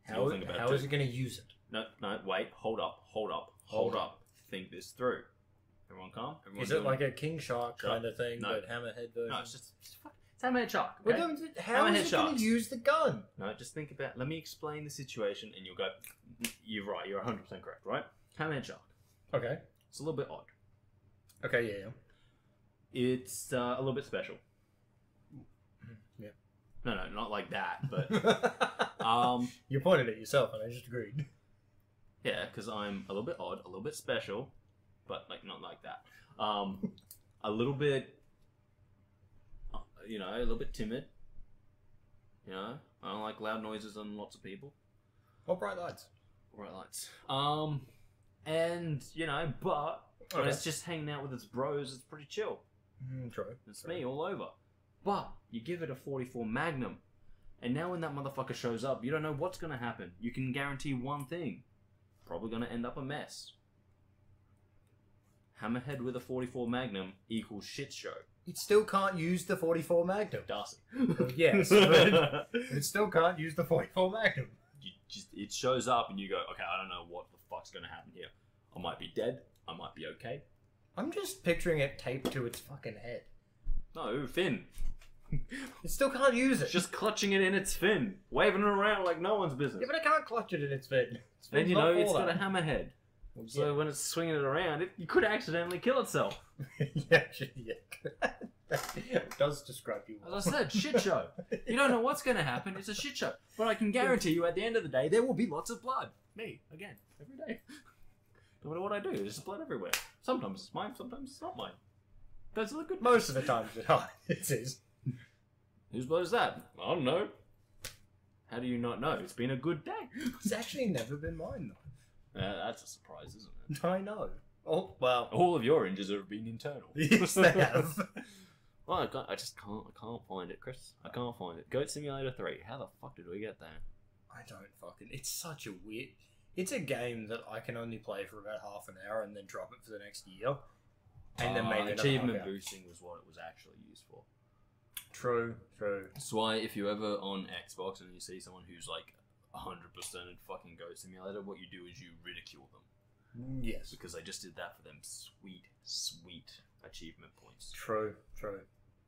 [SPEAKER 2] How is it going to use it?
[SPEAKER 1] No, wait. Hold up. Think this through. Everyone calm?
[SPEAKER 2] Is it like a king shark kind of thing, but hammerhead version?
[SPEAKER 1] No, it's hammerhead shark. Okay?
[SPEAKER 2] How is it going to use the gun?
[SPEAKER 1] No, just think about... Let me explain the situation and you'll go... You're right, you're 100% correct, right? Hammerhead shark.
[SPEAKER 2] Okay.
[SPEAKER 1] It's a little bit odd.
[SPEAKER 2] Okay, yeah.
[SPEAKER 1] It's a little bit special.
[SPEAKER 2] Yeah.
[SPEAKER 1] No, not like that, but...
[SPEAKER 2] You pointed at yourself and I just agreed.
[SPEAKER 1] Yeah, because I'm a little bit odd, a little bit special, but like not like that. A little bit... a little bit timid. I don't like loud noises and lots of people.
[SPEAKER 2] Or bright lights.
[SPEAKER 1] And, but when it's just hanging out with its bros, it's pretty chill.
[SPEAKER 2] True.
[SPEAKER 1] It's me all over. But you give it a 44 Magnum, and now when that motherfucker shows up, you don't know what's going to happen. You can guarantee one thing. Probably going to end up a mess. Hammerhead with a 44 Magnum equals shit show.
[SPEAKER 2] It still can't use the 44 Magnum.
[SPEAKER 1] Darcy.
[SPEAKER 2] Yes, but it still can't use the 44 Magnum.
[SPEAKER 1] It shows up and you go, okay, I don't know what the fuck's going to happen here. I might be dead. I might be okay.
[SPEAKER 2] I'm just picturing it taped to its fucking head.
[SPEAKER 1] No, fin.
[SPEAKER 2] It still can't use it.
[SPEAKER 1] It's just clutching it in its fin, waving it around like no one's business.
[SPEAKER 2] Yeah, but I can't clutch it in its fin.
[SPEAKER 1] Then you know it's got a hammerhead.
[SPEAKER 2] Well,
[SPEAKER 1] So when it's swinging it around, it could accidentally kill itself.
[SPEAKER 2] yeah. It does describe you well.
[SPEAKER 1] As I said, shit show. You don't know what's going to happen. It's a shit show. But I can guarantee you, at the end of the day, there will be lots of blood. Me, again, every day. No matter what I do, there's blood everywhere. Sometimes it's mine, sometimes it's not mine. Those are the good.
[SPEAKER 2] Most of the times it is.
[SPEAKER 1] Whose blood is that? I don't know. How do you not know? It's been a good day.
[SPEAKER 2] It's actually never been mine, though.
[SPEAKER 1] That's a surprise, isn't it?
[SPEAKER 2] I know. Oh, well.
[SPEAKER 1] All of your injuries have been internal.
[SPEAKER 2] Yes, they have.
[SPEAKER 1] Well, I can't find it, Chris. I can't find it. Goat Simulator 3. How the fuck did we get there?
[SPEAKER 2] I don't fucking... It's such a weird... It's a game that I can only play for about half an hour and then drop it for the next year. And then maybe
[SPEAKER 1] achievement boosting was what it was actually used for.
[SPEAKER 2] True.
[SPEAKER 1] That's why if you're ever on Xbox and you see someone who's like 100% in fucking Goat Simulator, what you do is you ridicule them.
[SPEAKER 2] Yes.
[SPEAKER 1] Because they just did that for them sweet achievement points.
[SPEAKER 2] True.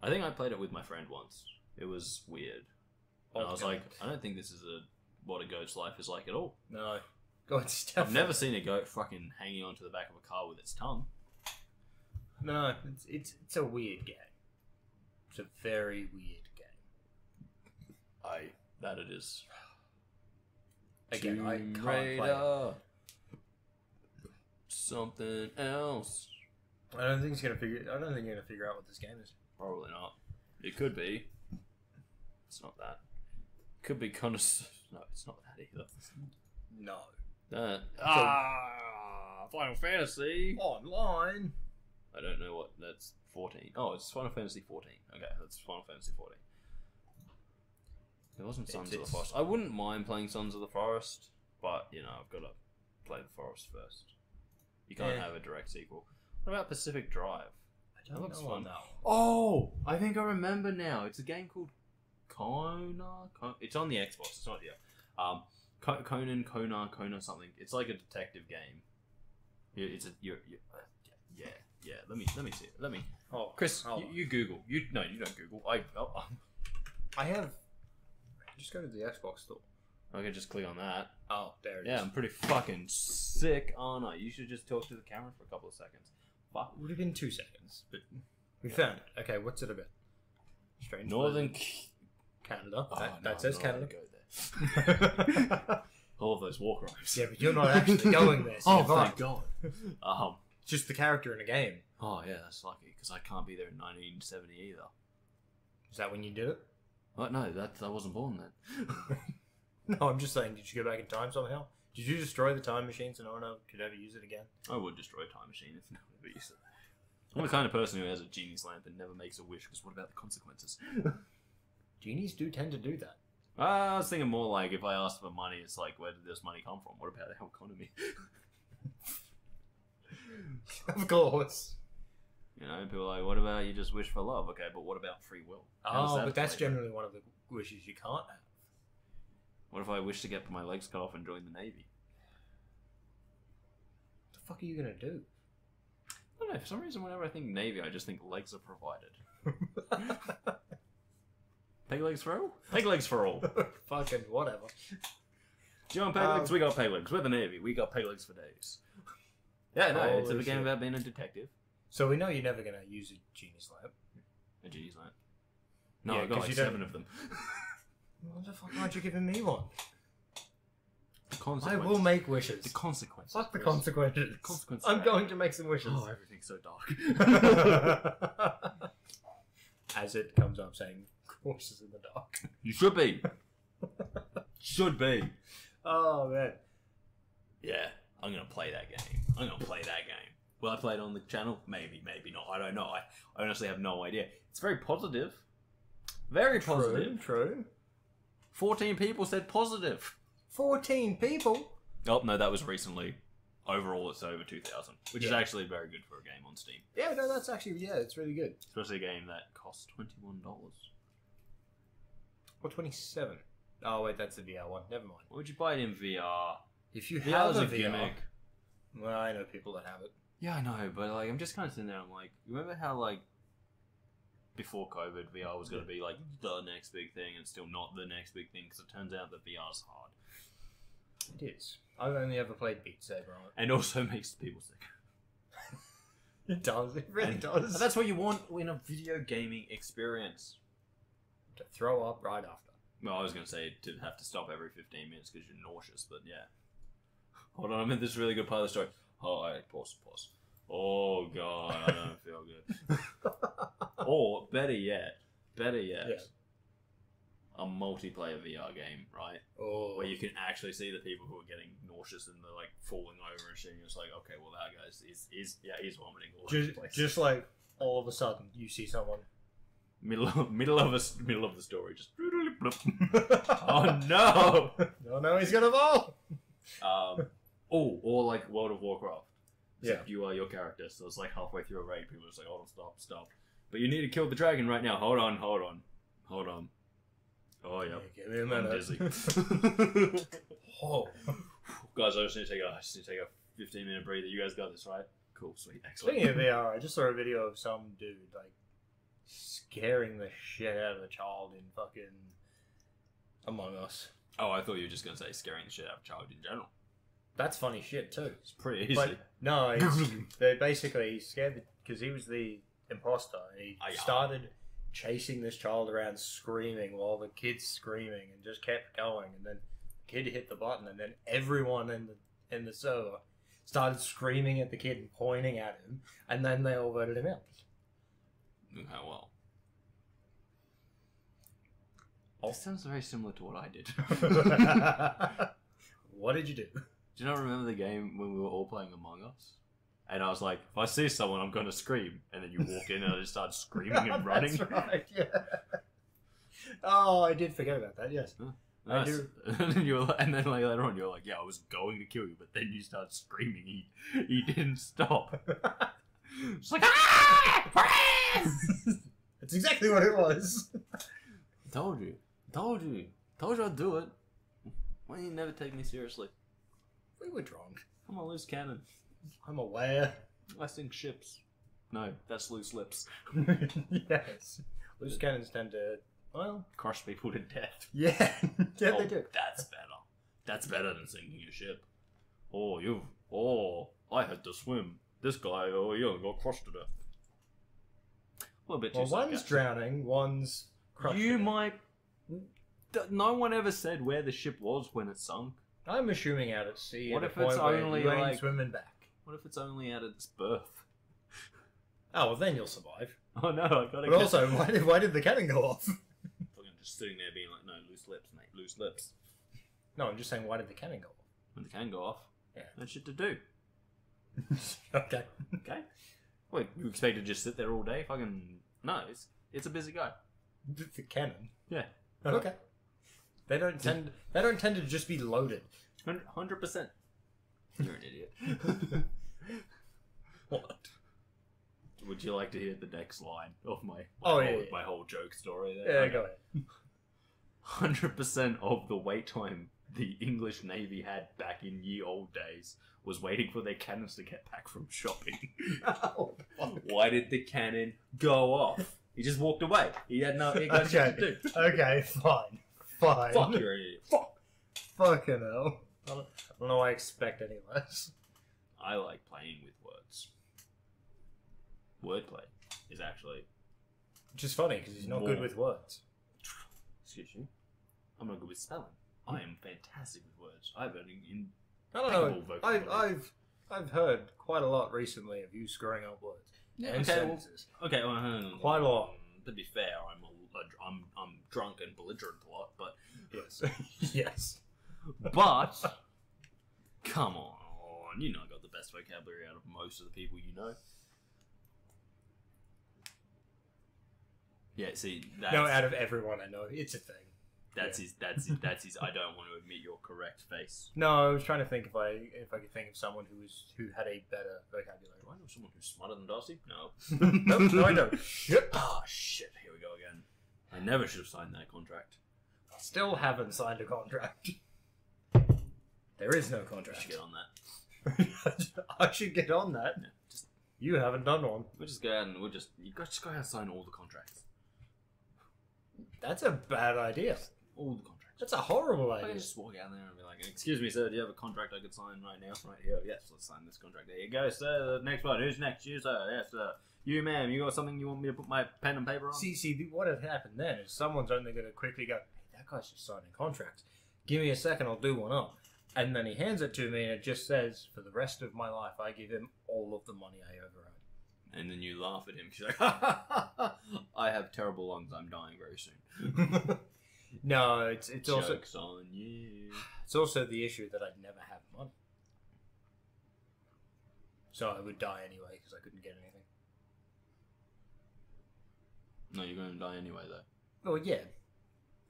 [SPEAKER 1] I think I played it with my friend once. It was weird. And I was like, I don't think this is what a goat's life is like at all.
[SPEAKER 2] No. God's
[SPEAKER 1] I've never seen a goat fucking hanging onto the back of a car with its tongue.
[SPEAKER 2] No, it's a weird game. It's a very weird game.
[SPEAKER 1] That it is.
[SPEAKER 2] Again, I
[SPEAKER 1] Tomb
[SPEAKER 2] can't play
[SPEAKER 1] Raider. Something else.
[SPEAKER 2] I don't think you're gonna figure out what this game is.
[SPEAKER 1] Probably not. It could be. It's not that. Could be No, it's not that either.
[SPEAKER 2] No.
[SPEAKER 1] Final Fantasy.
[SPEAKER 2] Online.
[SPEAKER 1] I don't know what. That's 14. Oh, it's Final Fantasy 14. Okay, that's Final Fantasy 14. It wasn't Sons of the Forest. I wouldn't mind playing Sons of the Forest, but, you know, I've got to play the Forest first. You can't have a direct sequel. What about Pacific Drive?
[SPEAKER 2] I don't know on that one.
[SPEAKER 1] Oh, I think I remember now. It's a game called Kona. It's on the Xbox. It's not here. Kona something. It's like a detective game. Yeah. Let me see it.
[SPEAKER 2] Oh,
[SPEAKER 1] Chris, you Google. You don't Google.
[SPEAKER 2] I have. Just go to the Xbox store.
[SPEAKER 1] Okay, just click on that.
[SPEAKER 2] Oh, there it is.
[SPEAKER 1] Yeah, I'm pretty fucking sick, aren't I? You should just talk to the camera for a couple of seconds. Fuck.
[SPEAKER 2] It would have been 2 seconds, but we found it. Okay, what's it about? Strange.
[SPEAKER 1] Northern
[SPEAKER 2] Canada.
[SPEAKER 1] Oh,
[SPEAKER 2] that says Canada.
[SPEAKER 1] Go there. All of those war crimes.
[SPEAKER 2] Yeah, but you're not actually going there. So
[SPEAKER 1] thank God.
[SPEAKER 2] It's just the character in a game.
[SPEAKER 1] Oh yeah, that's lucky because I can't be there in 1970 either.
[SPEAKER 2] Is that when you did it?
[SPEAKER 1] What? No, I wasn't born then.
[SPEAKER 2] No, I'm just saying, did you go back in time somehow? Did you destroy the time machine so no one could ever use it again?
[SPEAKER 1] I would destroy a time machine if no one ever used it. I'm the kind of person who has a genie's lamp and never makes a wish, because what about the consequences?
[SPEAKER 2] Genies do tend to do that.
[SPEAKER 1] I was thinking more like, if I asked for money, it's like, where did this money come from? What about our economy?
[SPEAKER 2] Of course.
[SPEAKER 1] You know, people are like, what about you just wish for love? Okay, but what about free will?
[SPEAKER 2] But that's generally one of the wishes you can't have.
[SPEAKER 1] What if I wish to get my legs cut off and join the Navy?
[SPEAKER 2] What the fuck are you going to do?
[SPEAKER 1] I don't know, for some reason whenever I think Navy, I just think legs are provided. Peg legs for all? Peg legs for all.
[SPEAKER 2] Fucking whatever.
[SPEAKER 1] Do you want peg legs? We got peg legs. We're the Navy. We got peg legs for days. Yeah, no, it's a game about being a detective.
[SPEAKER 2] So we know you're never going to use a genie's lamp.
[SPEAKER 1] A genie's lamp? No,
[SPEAKER 2] Yeah,
[SPEAKER 1] I got like 7 of them.
[SPEAKER 2] What the fuck aren't you giving me one?
[SPEAKER 1] The
[SPEAKER 2] I
[SPEAKER 1] consequences.
[SPEAKER 2] will make wishes.
[SPEAKER 1] The consequences.
[SPEAKER 2] Fuck the consequences.
[SPEAKER 1] The consequences.
[SPEAKER 2] I'm going to make some wishes.
[SPEAKER 1] Oh, everything's so dark.
[SPEAKER 2] As it comes up saying, courses in the dark.
[SPEAKER 1] You should be. Should be.
[SPEAKER 2] Oh, man.
[SPEAKER 1] Yeah, I'm going to play that game. Will I play it on the channel? Maybe, maybe not. I don't know. I honestly have no idea. It's very positive. Very positive.
[SPEAKER 2] True.
[SPEAKER 1] 14 people said positive.
[SPEAKER 2] 14 people?
[SPEAKER 1] Oh, no, that was recently. overall it's over 2,000, which is
[SPEAKER 2] Yeah.
[SPEAKER 1] actually very good for a game on Steam.
[SPEAKER 2] Yeah, no, that's actually it's really good.
[SPEAKER 1] Especially a game that costs $21.
[SPEAKER 2] Or 27. Oh wait, that's the VR one. Never mind.
[SPEAKER 1] Why would you buy it in VR?
[SPEAKER 2] If you
[SPEAKER 1] VR
[SPEAKER 2] have
[SPEAKER 1] is
[SPEAKER 2] a
[SPEAKER 1] a
[SPEAKER 2] VR,
[SPEAKER 1] gimmick.
[SPEAKER 2] well, I know people that have it.
[SPEAKER 1] Yeah, I know, but like I'm just kind of sitting there. I'm like, remember how like before COVID, VR was going to be like the next big thing, and still not the next big thing because it turns out that VR's hard.
[SPEAKER 2] It is. I've only ever played Beat Saber on it.
[SPEAKER 1] And also makes people sick.
[SPEAKER 2] It does. It really does.
[SPEAKER 1] But that's what you want in a video gaming experience.
[SPEAKER 2] To throw up right after.
[SPEAKER 1] Well, I was going to say to have to stop every 15 minutes because you're nauseous, but yeah. Hold on, I'm in this really good part of the story. Oh, pause. Oh, God, I don't feel good. Or, better yet,
[SPEAKER 2] Yeah.
[SPEAKER 1] a multiplayer VR game, right?
[SPEAKER 2] Oh.
[SPEAKER 1] Where you can actually see the people who are getting nauseous and they're like falling over and shit. And you're just like, okay, well, that guy's he's vomiting all over the place.
[SPEAKER 2] Just like all of a sudden you see someone.
[SPEAKER 1] Middle of the story, just oh no!
[SPEAKER 2] No, he's gonna fall.
[SPEAKER 1] Or like World of Warcraft. It's
[SPEAKER 2] Yeah.
[SPEAKER 1] like you are your character, so it's like halfway through a raid, people are just like, hold on, stop. But you need to kill the dragon right now. Hold on. Oh yeah,
[SPEAKER 2] Give me a
[SPEAKER 1] I'm
[SPEAKER 2] minute.
[SPEAKER 1] dizzy.
[SPEAKER 2] Oh.
[SPEAKER 1] Guys, I just need to take a 15-minute breather. You guys got this, right? Cool, sweet, excellent.
[SPEAKER 2] Speaking of VR, I just saw a video of some dude like scaring the shit out of a child in fucking Among Us.
[SPEAKER 1] Oh, I thought you were just gonna say scaring the shit out of a child in general.
[SPEAKER 2] That's funny shit too.
[SPEAKER 1] It's pretty easy.
[SPEAKER 2] But no, they basically scared because he was the imposter and he started chasing this child around screaming while the kid's screaming and just kept going, and then the kid hit the button and then everyone in the server started screaming at the kid and pointing at him, and then they all voted him out.
[SPEAKER 1] Okay, well. This sounds very similar to what I did.
[SPEAKER 2] What did you do?
[SPEAKER 1] Do you not remember the game when we were all playing Among Us? And I was like, if I see someone, I'm going to scream. And then you walk in and I just start screaming and running.
[SPEAKER 2] That's right, yeah. Oh, I did forget about that, yes. I do.
[SPEAKER 1] And then like later on, you're like, yeah, I was going to kill you, but then you start screaming. He didn't stop. It's like, ah!
[SPEAKER 2] That's exactly what it was.
[SPEAKER 1] Told you I'd do it. Why do you never take me seriously?
[SPEAKER 2] We were drunk.
[SPEAKER 1] I'm a loose cannon.
[SPEAKER 2] I'm aware.
[SPEAKER 1] I sink ships. No, that's loose lips.
[SPEAKER 2] Yes. Loose cannons tend to, well...
[SPEAKER 1] Crush people to death.
[SPEAKER 2] Yeah. Yeah,
[SPEAKER 1] Oh,
[SPEAKER 2] they do.
[SPEAKER 1] That's better. That's better than sinking a ship. I had to swim. This guy, got crushed to death. A little bit too
[SPEAKER 2] Well, one's
[SPEAKER 1] sarcastic.
[SPEAKER 2] drowning, one's crushed.
[SPEAKER 1] You might... No one ever said where the ship was when it sunk.
[SPEAKER 2] I'm assuming out at sea.
[SPEAKER 1] What
[SPEAKER 2] at
[SPEAKER 1] if
[SPEAKER 2] a point
[SPEAKER 1] it's
[SPEAKER 2] where
[SPEAKER 1] only,
[SPEAKER 2] you ain't
[SPEAKER 1] like-
[SPEAKER 2] swimming back?
[SPEAKER 1] What if it's only at its birth?
[SPEAKER 2] Oh, well, then you'll survive.
[SPEAKER 1] Oh no, I gotta
[SPEAKER 2] But also, why did the cannon go off?
[SPEAKER 1] Fucking just sitting there being like, no, loose lips, mate, loose lips.
[SPEAKER 2] No, I'm just saying, why did the cannon go off?
[SPEAKER 1] When the can go off,
[SPEAKER 2] Yeah.
[SPEAKER 1] no shit to do.
[SPEAKER 2] Okay.
[SPEAKER 1] Okay? Wait, you expect to just sit there all day? Fucking... No, it's a busy guy.
[SPEAKER 2] The cannon.
[SPEAKER 1] Yeah.
[SPEAKER 2] Okay. They don't tend to just be loaded.
[SPEAKER 1] 100%. You're an idiot.
[SPEAKER 2] What?
[SPEAKER 1] Would you like to hear the next line of my my whole joke story there?
[SPEAKER 2] Yeah,
[SPEAKER 1] Okay.
[SPEAKER 2] go ahead.
[SPEAKER 1] 100% of the wait time the English Navy had back in ye old days was waiting for their cannons to get back from shopping.
[SPEAKER 2] Oh, fuck.
[SPEAKER 1] Why did the cannon go off? He just walked away. He had no he got shit to do.
[SPEAKER 2] Okay, fine.
[SPEAKER 1] Fuck, you're an idiot. Fuck.
[SPEAKER 2] Fucking hell. I don't know why I expect any less.
[SPEAKER 1] I like playing with words. Wordplay is actually...
[SPEAKER 2] Which is funny, because he's not good with words.
[SPEAKER 1] Excuse me. I'm not good with spelling. I am fantastic with words. I have an
[SPEAKER 2] I don't know.
[SPEAKER 1] impeccable vocabulary.
[SPEAKER 2] I've heard quite a lot recently of you screwing up words and
[SPEAKER 1] okay,
[SPEAKER 2] sentences.
[SPEAKER 1] Okay, well, hang on.
[SPEAKER 2] Quite a lot.
[SPEAKER 1] To be fair, I'm drunk and belligerent a lot, but
[SPEAKER 2] Yes. Yes.
[SPEAKER 1] come on, you know I got the best vocabulary out of most of the people you know. Yeah, see, that's...
[SPEAKER 2] No, out of everyone I know, it's a thing.
[SPEAKER 1] That's his. I don't want to admit your correct face.
[SPEAKER 2] No, I was trying to think if I could think of someone who had a better vocabulary.
[SPEAKER 1] Do I know someone who's smarter than Darcy? No.
[SPEAKER 2] No, I don't. Shit.
[SPEAKER 1] Ah, shit. Here we go again. I never should have signed that contract.
[SPEAKER 2] Still haven't signed a contract. There is no
[SPEAKER 1] I
[SPEAKER 2] contract.
[SPEAKER 1] should get on that.
[SPEAKER 2] I should get on that.
[SPEAKER 1] Yeah, just
[SPEAKER 2] You haven't done one.
[SPEAKER 1] we'll just go out and you guys just go out and sign all the contracts.
[SPEAKER 2] That's a bad idea.
[SPEAKER 1] All the contracts.
[SPEAKER 2] That's a horrible
[SPEAKER 1] I
[SPEAKER 2] idea.
[SPEAKER 1] can just walk out there and be like, "Excuse me, sir, do you have a contract I could sign right now?" Right here. Yes, let's sign this contract. There you go, sir. The next one. Who's next? You, sir. Yes, sir. You, ma'am. You got something you want me to put my pen and paper on?
[SPEAKER 2] See, what had happened then is someone's only going to quickly go, "Hey, that guy's just signing contracts. Give me a second, I'll do one up." And then he hands it to me, and it just says, "For the rest of my life, I give him all of the money I ever own."
[SPEAKER 1] And then you laugh at him. She's like, "Ha ha ha! I have terrible lungs. I'm dying very soon."
[SPEAKER 2] No, it's also
[SPEAKER 1] Joke's on you.
[SPEAKER 2] it's also the issue that I'd never have money, so I would die anyway because I couldn't get anything.
[SPEAKER 1] No, you're going to die anyway, though.
[SPEAKER 2] Oh yeah,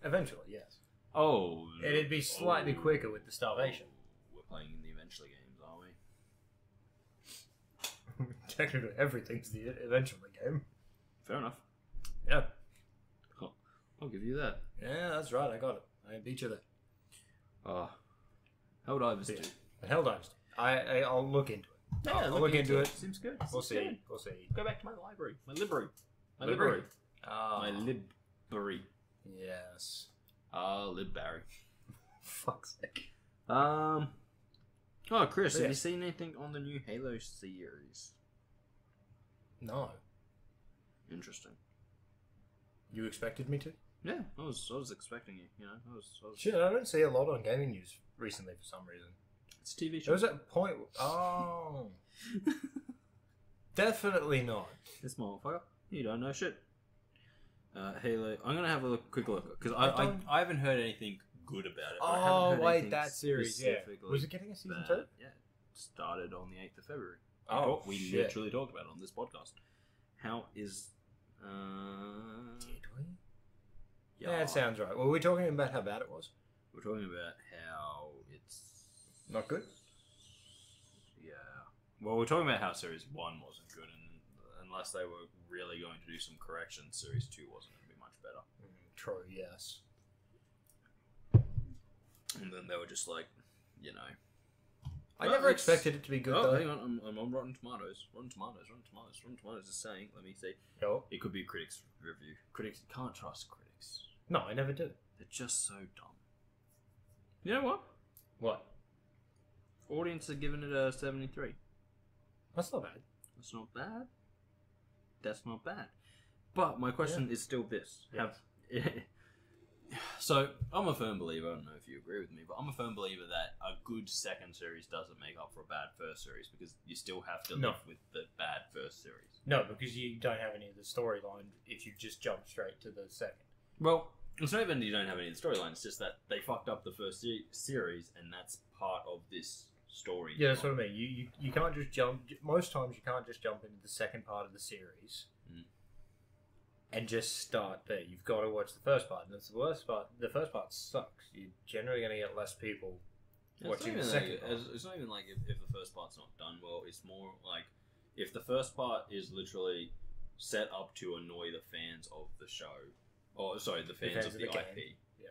[SPEAKER 2] eventually, yes.
[SPEAKER 1] Oh,
[SPEAKER 2] It'd be slightly quicker with the starvation.
[SPEAKER 1] We're playing in the eventually games, aren't we?
[SPEAKER 2] Technically, everything's the eventually game.
[SPEAKER 1] Fair enough.
[SPEAKER 2] Yeah,
[SPEAKER 1] I'll give you that.
[SPEAKER 2] yeah, that's right. I got it. I beat you there.
[SPEAKER 1] Helldivers
[SPEAKER 2] Yeah.
[SPEAKER 1] 2.
[SPEAKER 2] But Helldivers. I'll look into it.
[SPEAKER 1] Yeah,
[SPEAKER 2] I'll look into it.
[SPEAKER 1] Seems good.
[SPEAKER 2] We'll
[SPEAKER 1] Seems
[SPEAKER 2] see.
[SPEAKER 1] good.
[SPEAKER 2] We'll see.
[SPEAKER 1] Go back to my library. My library.
[SPEAKER 2] Library?
[SPEAKER 1] My library.
[SPEAKER 2] Yes.
[SPEAKER 1] Libbarry.
[SPEAKER 2] Fuck's sake.
[SPEAKER 1] Oh, Kris,
[SPEAKER 2] Yeah.
[SPEAKER 1] have you seen anything on the new Halo series?
[SPEAKER 2] No.
[SPEAKER 1] Interesting.
[SPEAKER 2] You expected me to?
[SPEAKER 1] Yeah, I was expecting you. You know, I was.
[SPEAKER 2] Shit, I don't see a lot on gaming news recently for some reason.
[SPEAKER 1] It's a TV
[SPEAKER 2] There
[SPEAKER 1] show.
[SPEAKER 2] was that point. Oh. Definitely not.
[SPEAKER 1] This motherfucker. You don't know shit. Halo. I'm gonna have a quick look because
[SPEAKER 2] don't-
[SPEAKER 1] I haven't heard anything good about it. But I
[SPEAKER 2] Oh,
[SPEAKER 1] haven't heard
[SPEAKER 2] wait,
[SPEAKER 1] anything
[SPEAKER 2] that series, yeah.
[SPEAKER 1] specifically
[SPEAKER 2] Was it getting a season
[SPEAKER 1] bad.
[SPEAKER 2] 2?
[SPEAKER 1] Yeah, it started on the 8th of February.
[SPEAKER 2] Oh,
[SPEAKER 1] we
[SPEAKER 2] shit.
[SPEAKER 1] literally talked about it on this podcast. How is?
[SPEAKER 2] Did we? Yeah, it sounds right. Were we talking about how bad it was?
[SPEAKER 1] We're talking about how it's
[SPEAKER 2] Not good?
[SPEAKER 1] Yeah. Well, we're talking about how Series 1 wasn't good, and unless they were really going to do some corrections, Series 2 wasn't going to be much better.
[SPEAKER 2] True, yes.
[SPEAKER 1] And then they were just like, you know.
[SPEAKER 2] I
[SPEAKER 1] Well,
[SPEAKER 2] never
[SPEAKER 1] it's-
[SPEAKER 2] expected it to be good,
[SPEAKER 1] Oh,
[SPEAKER 2] though.
[SPEAKER 1] hang on. I'm on Rotten Tomatoes. Rotten Tomatoes is saying, let me see.
[SPEAKER 2] Oh.
[SPEAKER 1] It could be a critics review. Critics, you can't trust critics.
[SPEAKER 2] No, I never did.
[SPEAKER 1] They're just so dumb. You know what?
[SPEAKER 2] What?
[SPEAKER 1] Audience are giving it a 73.
[SPEAKER 2] That's not bad.
[SPEAKER 1] That's not bad. That's not bad. But my question is still this.
[SPEAKER 2] Yeah.
[SPEAKER 1] So, I'm a firm believer, I don't know if you agree with me, but I'm a firm believer that a good second series doesn't make up for a bad first series because you still have to
[SPEAKER 2] No.
[SPEAKER 1] live with the bad first series.
[SPEAKER 2] No, because you don't have any of the storyline if you just jump straight to the second.
[SPEAKER 1] Well, it's not even you don't have any of the storyline, it's just that they fucked up the first series and that's part of this story.
[SPEAKER 2] Yeah, that's what I mean. You can't just jump. Most times you can't just jump into the second part of the series and just start there. You've got to watch the first part, and that's the worst part. The first part sucks. You're generally going to get less people watching the second part.
[SPEAKER 1] It's not even like if the first part's not done well, it's more like if the first part is literally set up to annoy the fans of the show, or sorry, the fans of the
[SPEAKER 2] game.
[SPEAKER 1] IP.
[SPEAKER 2] Yeah.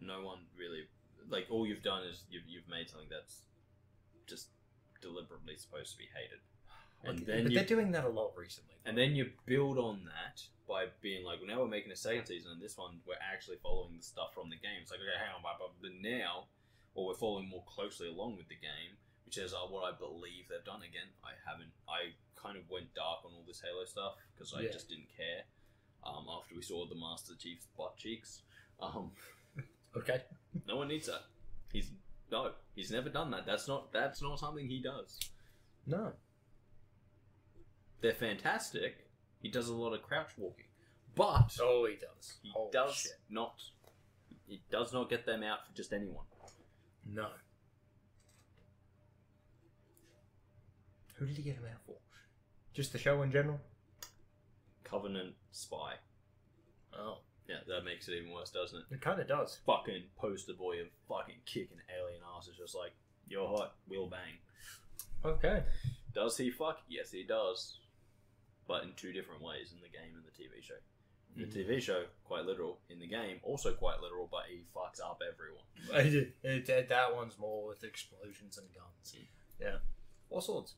[SPEAKER 1] No one really like. All you've done is you've made something that's just deliberately supposed to be hated, and then
[SPEAKER 2] But they're doing that a lot recently.
[SPEAKER 1] and then you build on that by being like, well, now we're making a second season, and this one we're actually following the stuff from the game. It's like, okay, hang on, but now, or we're following more closely along with the game, which is what I believe they've done. Again, I haven't. I kind of went dark on all this Halo stuff because I just didn't care. After we saw the Master Chief's butt cheeks,
[SPEAKER 2] Okay.
[SPEAKER 1] no one needs that. He's never done that. That's not something he does.
[SPEAKER 2] No.
[SPEAKER 1] They're fantastic. He does a lot of crouch walking, but
[SPEAKER 2] Oh, he does.
[SPEAKER 1] he
[SPEAKER 2] Holy
[SPEAKER 1] does
[SPEAKER 2] shit.
[SPEAKER 1] not. He does not get them out for just anyone.
[SPEAKER 2] No. Who did he get him out for? Just the show in general?
[SPEAKER 1] Covenant spy.
[SPEAKER 2] Oh.
[SPEAKER 1] Yeah, that makes it even worse, doesn't it?
[SPEAKER 2] It kind of does.
[SPEAKER 1] Fucking poster boy of fucking kicking alien ass is just like, you're hot, we'll bang.
[SPEAKER 2] Okay.
[SPEAKER 1] Does he fuck? Yes, he does. But in two different ways in the game and the TV show. In the TV show, quite literal. In the game, also quite literal, but he fucks up everyone.
[SPEAKER 2] That one's more with explosions and guns. Yeah. All sorts.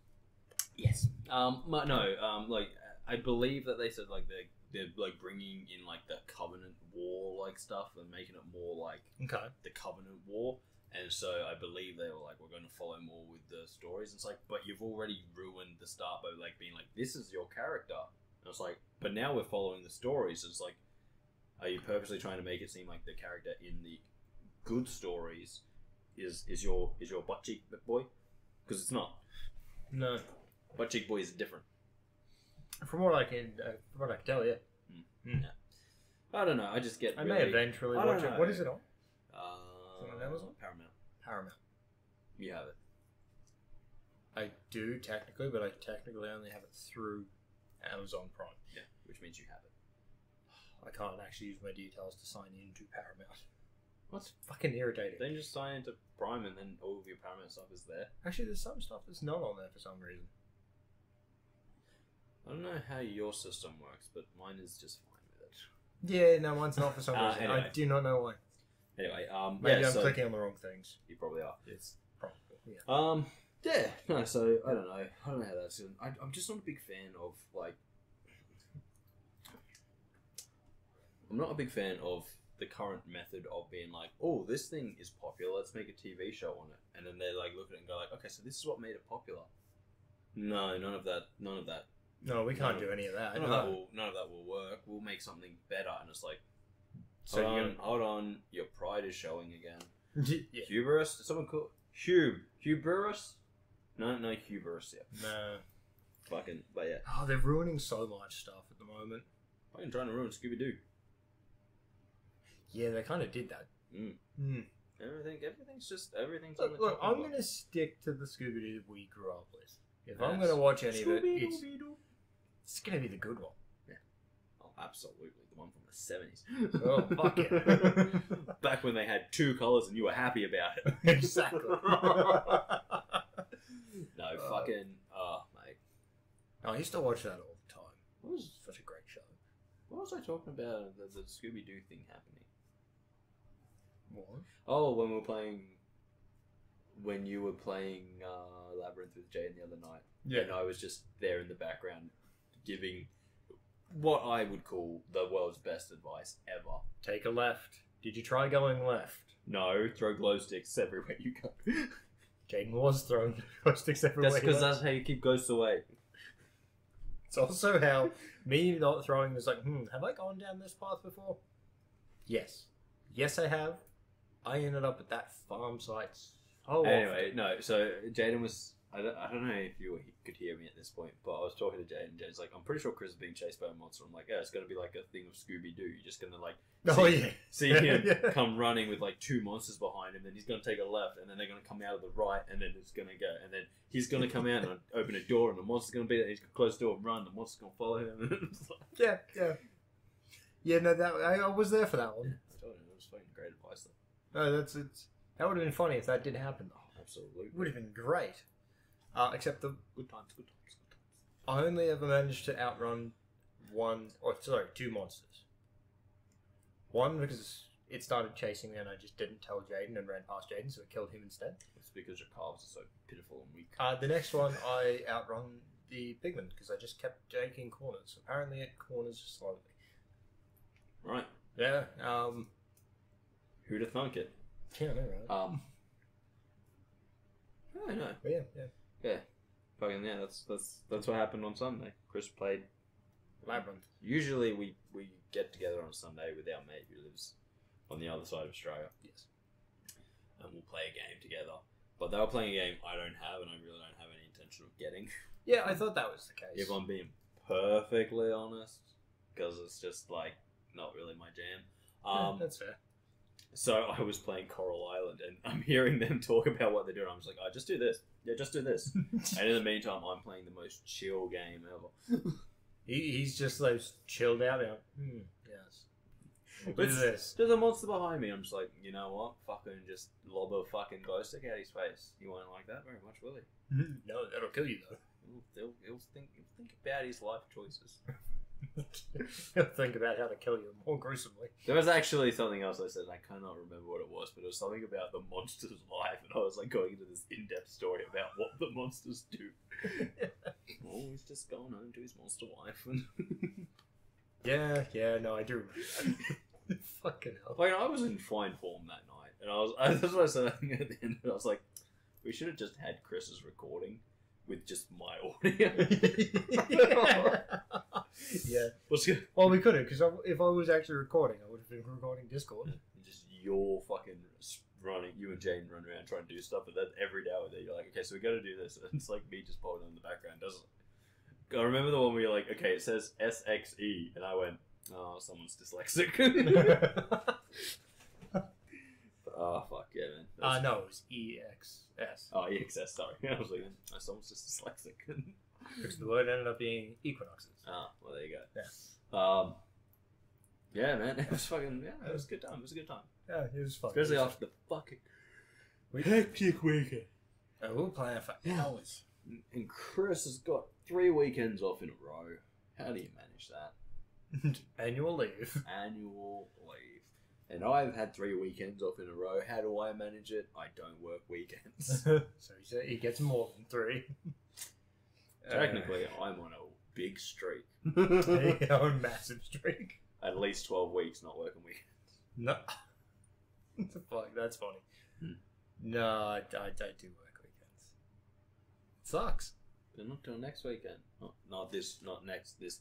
[SPEAKER 1] Yes. But no, like, I believe that they said, like, they're like, bringing in, like, the Covenant War, like, stuff and making it more like the Covenant War. And so I believe they were like, we're going to follow more with the stories. It's like, but you've already ruined the start by, like, being like, this is your character. And it's like, but now we're following the stories. It's like, are you purposely trying to make it seem like the character in the good stories is your butt cheek boy? Because it's not.
[SPEAKER 2] No.
[SPEAKER 1] Butt cheek boy is different.
[SPEAKER 2] From what I can tell, yeah.
[SPEAKER 1] Yeah. I don't know. I just get.
[SPEAKER 2] I may eventually watch it. What is it on? Is it on Amazon? Paramount.
[SPEAKER 1] You have it.
[SPEAKER 2] I do technically, but I technically only have it through Amazon Prime.
[SPEAKER 1] Yeah, which means you have it.
[SPEAKER 2] I can't actually use my details to sign into Paramount.
[SPEAKER 1] What's
[SPEAKER 2] fucking irritating?
[SPEAKER 1] Then just sign into Prime and then all of your Paramount stuff is there.
[SPEAKER 2] Actually, there's some stuff that's not on there for some reason.
[SPEAKER 1] I don't know how your system works, but mine is just fine with it.
[SPEAKER 2] Yeah, no, mine's not for some reason.
[SPEAKER 1] Anyway.
[SPEAKER 2] I do not know why.
[SPEAKER 1] Anyway,
[SPEAKER 2] maybe I'm clicking on the wrong things.
[SPEAKER 1] You probably are.
[SPEAKER 2] It's probably, yeah.
[SPEAKER 1] Yeah, no, so, I don't know how that's going. I'm just not a big fan of, like... I'm not a big fan of the current method of being like, oh, this thing is popular, let's make a TV show on it. And then they, like, look at it and go like, okay, so this is what made it popular. No, none of that.
[SPEAKER 2] No, we can't do any of that.
[SPEAKER 1] None of that will work. We'll make something better. And it's like,
[SPEAKER 2] so
[SPEAKER 1] hold on, your pride is showing again.
[SPEAKER 2] Yeah.
[SPEAKER 1] Hubris? Did someone call Hubris? No, hubris, yeah.
[SPEAKER 2] No.
[SPEAKER 1] Fucking, but yeah.
[SPEAKER 2] Oh, they're ruining so much stuff at the moment.
[SPEAKER 1] Fucking trying to ruin Scooby-Doo.
[SPEAKER 2] Yeah, they kind of did that.
[SPEAKER 1] Everything's
[SPEAKER 2] Look, I'm going to stick to the Scooby-Doo that we grew up with. If I'm going to watch any of it, it's going to be the good one.
[SPEAKER 1] Yeah. Oh, absolutely. The one from the 70s.
[SPEAKER 2] Oh, fuck it.
[SPEAKER 1] Back when they had two colours and you were happy about it.
[SPEAKER 2] Exactly.
[SPEAKER 1] No, fucking... Oh, mate.
[SPEAKER 2] I used to watch that all the time.
[SPEAKER 1] It was
[SPEAKER 2] such a great show.
[SPEAKER 1] What was I talking about? The Scooby-Doo thing happening.
[SPEAKER 2] What?
[SPEAKER 1] Oh, when you were playing Labyrinth with Jay the other night.
[SPEAKER 2] Yeah.
[SPEAKER 1] And I was just there in the background giving what I would call the world's best advice ever.
[SPEAKER 2] Take a left. Did you try going left?
[SPEAKER 1] No, throw glow sticks everywhere you go.
[SPEAKER 2] Jaden was throwing glow sticks everywhere.
[SPEAKER 1] That's because that's how you keep ghosts away.
[SPEAKER 2] It's also how me not throwing was like, have I gone down this path before? Yes. Yes, I have. I ended up at that farm site. Oh,
[SPEAKER 1] anyway, no. So Jaden was. I don't know if you could hear me at this point, but I was talking to Jaden. Jaden's like, I'm pretty sure Kris is being chased by a monster. I'm like, yeah, it's going to be like a thing of Scooby-Doo. You're just going to like see him come running with like two monsters behind him, then he's going to take a left, and then they're going to come out of the right, and then it's going to go, and then he's going to come out and open a door, and the monster's going to be there, he's going to close the door and run, the monster's going to follow him.
[SPEAKER 2] Yeah, no, I was there for that one.
[SPEAKER 1] Yeah, I told him, it was fucking great advice though.
[SPEAKER 2] No, that would have been funny if that did happen though.
[SPEAKER 1] Absolutely.
[SPEAKER 2] It would have been great. Except the
[SPEAKER 1] good times.
[SPEAKER 2] I only ever managed to outrun two monsters. One because it started chasing me and I just didn't tell Jaden and ran past Jaden, so it killed him instead.
[SPEAKER 1] It's because your calves are so pitiful and weak.
[SPEAKER 2] The next one I outrun the pigment because I just kept taking corners. Apparently it corners slowly.
[SPEAKER 1] Right.
[SPEAKER 2] Yeah.
[SPEAKER 1] Who'd have thunk it?
[SPEAKER 2] Yeah, I know, right?
[SPEAKER 1] I know.
[SPEAKER 2] Yeah.
[SPEAKER 1] Fucking yeah. That's what happened on Sunday. Kris played
[SPEAKER 2] Labyrinth.
[SPEAKER 1] Usually we get together on a Sunday with our mate who lives on the other side of Australia.
[SPEAKER 2] Yes.
[SPEAKER 1] And we'll play a game together. But they were playing a game I don't have and I really don't have any intention of getting.
[SPEAKER 2] Yeah, I thought that was the case.
[SPEAKER 1] If I'm being perfectly honest, because it's just like not really my jam.
[SPEAKER 2] Yeah, that's fair.
[SPEAKER 1] So I was playing Coral Island, and I'm hearing them talk about what they're doing. I'm just like, oh, just do this. Yeah, just do this. And in the meantime, I'm playing the most chill game ever.
[SPEAKER 2] He's just those chilled out. Yes. Do this.
[SPEAKER 1] There's a monster behind me. I'm just like, you know what? Fucking just lob a fucking glow stick at his face. He won't like that very much, will he?
[SPEAKER 2] No, that'll kill you though.
[SPEAKER 1] He'll think about his life choices.
[SPEAKER 2] He'll think about how to kill you more gruesomely.
[SPEAKER 1] There was actually something else I said. I cannot remember what it was, but it was something about the monster's life, and I was like going into this in-depth story about what the monsters do. Oh, he's just going home to his monster wife.
[SPEAKER 2] Yeah, no, I do remember that. Fucking hell.
[SPEAKER 1] Like, I was in fine form that night, and that's what I said at the end. I was like, we should have just had Kris's recording with just my audio.
[SPEAKER 2] Yeah.
[SPEAKER 1] What's good?
[SPEAKER 2] Well, we could have, because if I was actually recording, I would have been recording Discord.
[SPEAKER 1] Just your fucking running, you and Jane run around trying to do stuff, but then every day with it, you're like, okay, so we got to do this. And it's like me just pulling in the background, doesn't it? I remember the one where you're like, okay, it says SXE, and I went, oh, someone's dyslexic. Oh, fuck, yeah, man.
[SPEAKER 2] No, it was EXS.
[SPEAKER 1] Oh, EXS, sorry. I was like, oh, someone's just dyslexic.
[SPEAKER 2] Because the word ended up being equinoxes.
[SPEAKER 1] Ah, well, there you go.
[SPEAKER 2] Yeah.
[SPEAKER 1] Yeah, man, it was fucking, yeah, it was a good time. It was a good time.
[SPEAKER 2] Yeah, it was fun.
[SPEAKER 1] Especially after the fucking hectic weekend.
[SPEAKER 2] We were playing for hours.
[SPEAKER 1] And Kris has got 3 weekends off in a row. How do you manage that?
[SPEAKER 2] Annual leave.
[SPEAKER 1] Annual leave. And I've had 3 weekends off in a row. How do I manage it? I don't work weekends.
[SPEAKER 2] So he gets more than 3.
[SPEAKER 1] Technically, I'm on a big streak.
[SPEAKER 2] A massive streak.
[SPEAKER 1] At least 12 weeks not working weekends.
[SPEAKER 2] No. Fuck, that's funny. No, I do work weekends. It sucks.
[SPEAKER 1] But not till next weekend. This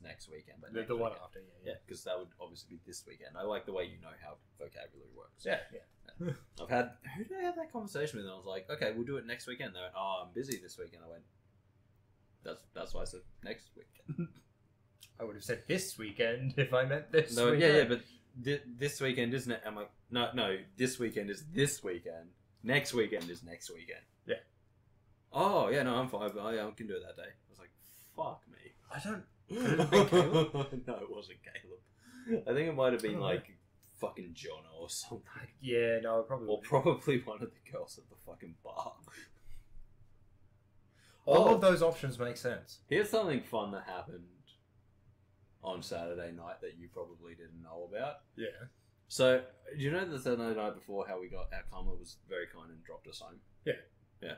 [SPEAKER 1] next weekend, but
[SPEAKER 2] The one after,
[SPEAKER 1] yeah, because that would obviously be this weekend. I like the way you know how vocabulary works.
[SPEAKER 2] Yeah.
[SPEAKER 1] Who did I have that conversation with? And I was like, okay, we'll do it next weekend. They went, oh, I'm busy this weekend. I went, that's why I said next weekend.
[SPEAKER 2] I would have said this weekend if I meant this weekend.
[SPEAKER 1] Yeah, but this weekend isn't it? I'm like, no, this weekend is this weekend. Next weekend is next weekend.
[SPEAKER 2] Yeah.
[SPEAKER 1] Oh, yeah, no, I'm fine. I can do it that day. I was like, fuck me.
[SPEAKER 2] I don't...
[SPEAKER 1] No, it wasn't Caleb. I think it might have been like fucking Jono or something.
[SPEAKER 2] Yeah, no, probably.
[SPEAKER 1] Or probably one of the girls at the fucking bar.
[SPEAKER 2] All of those options make sense.
[SPEAKER 1] Here's something fun that happened on Saturday night that you probably didn't know about.
[SPEAKER 2] Yeah.
[SPEAKER 1] So, do you know the Saturday night before how Karma was very kind and dropped us home?
[SPEAKER 2] Yeah.
[SPEAKER 1] Yeah.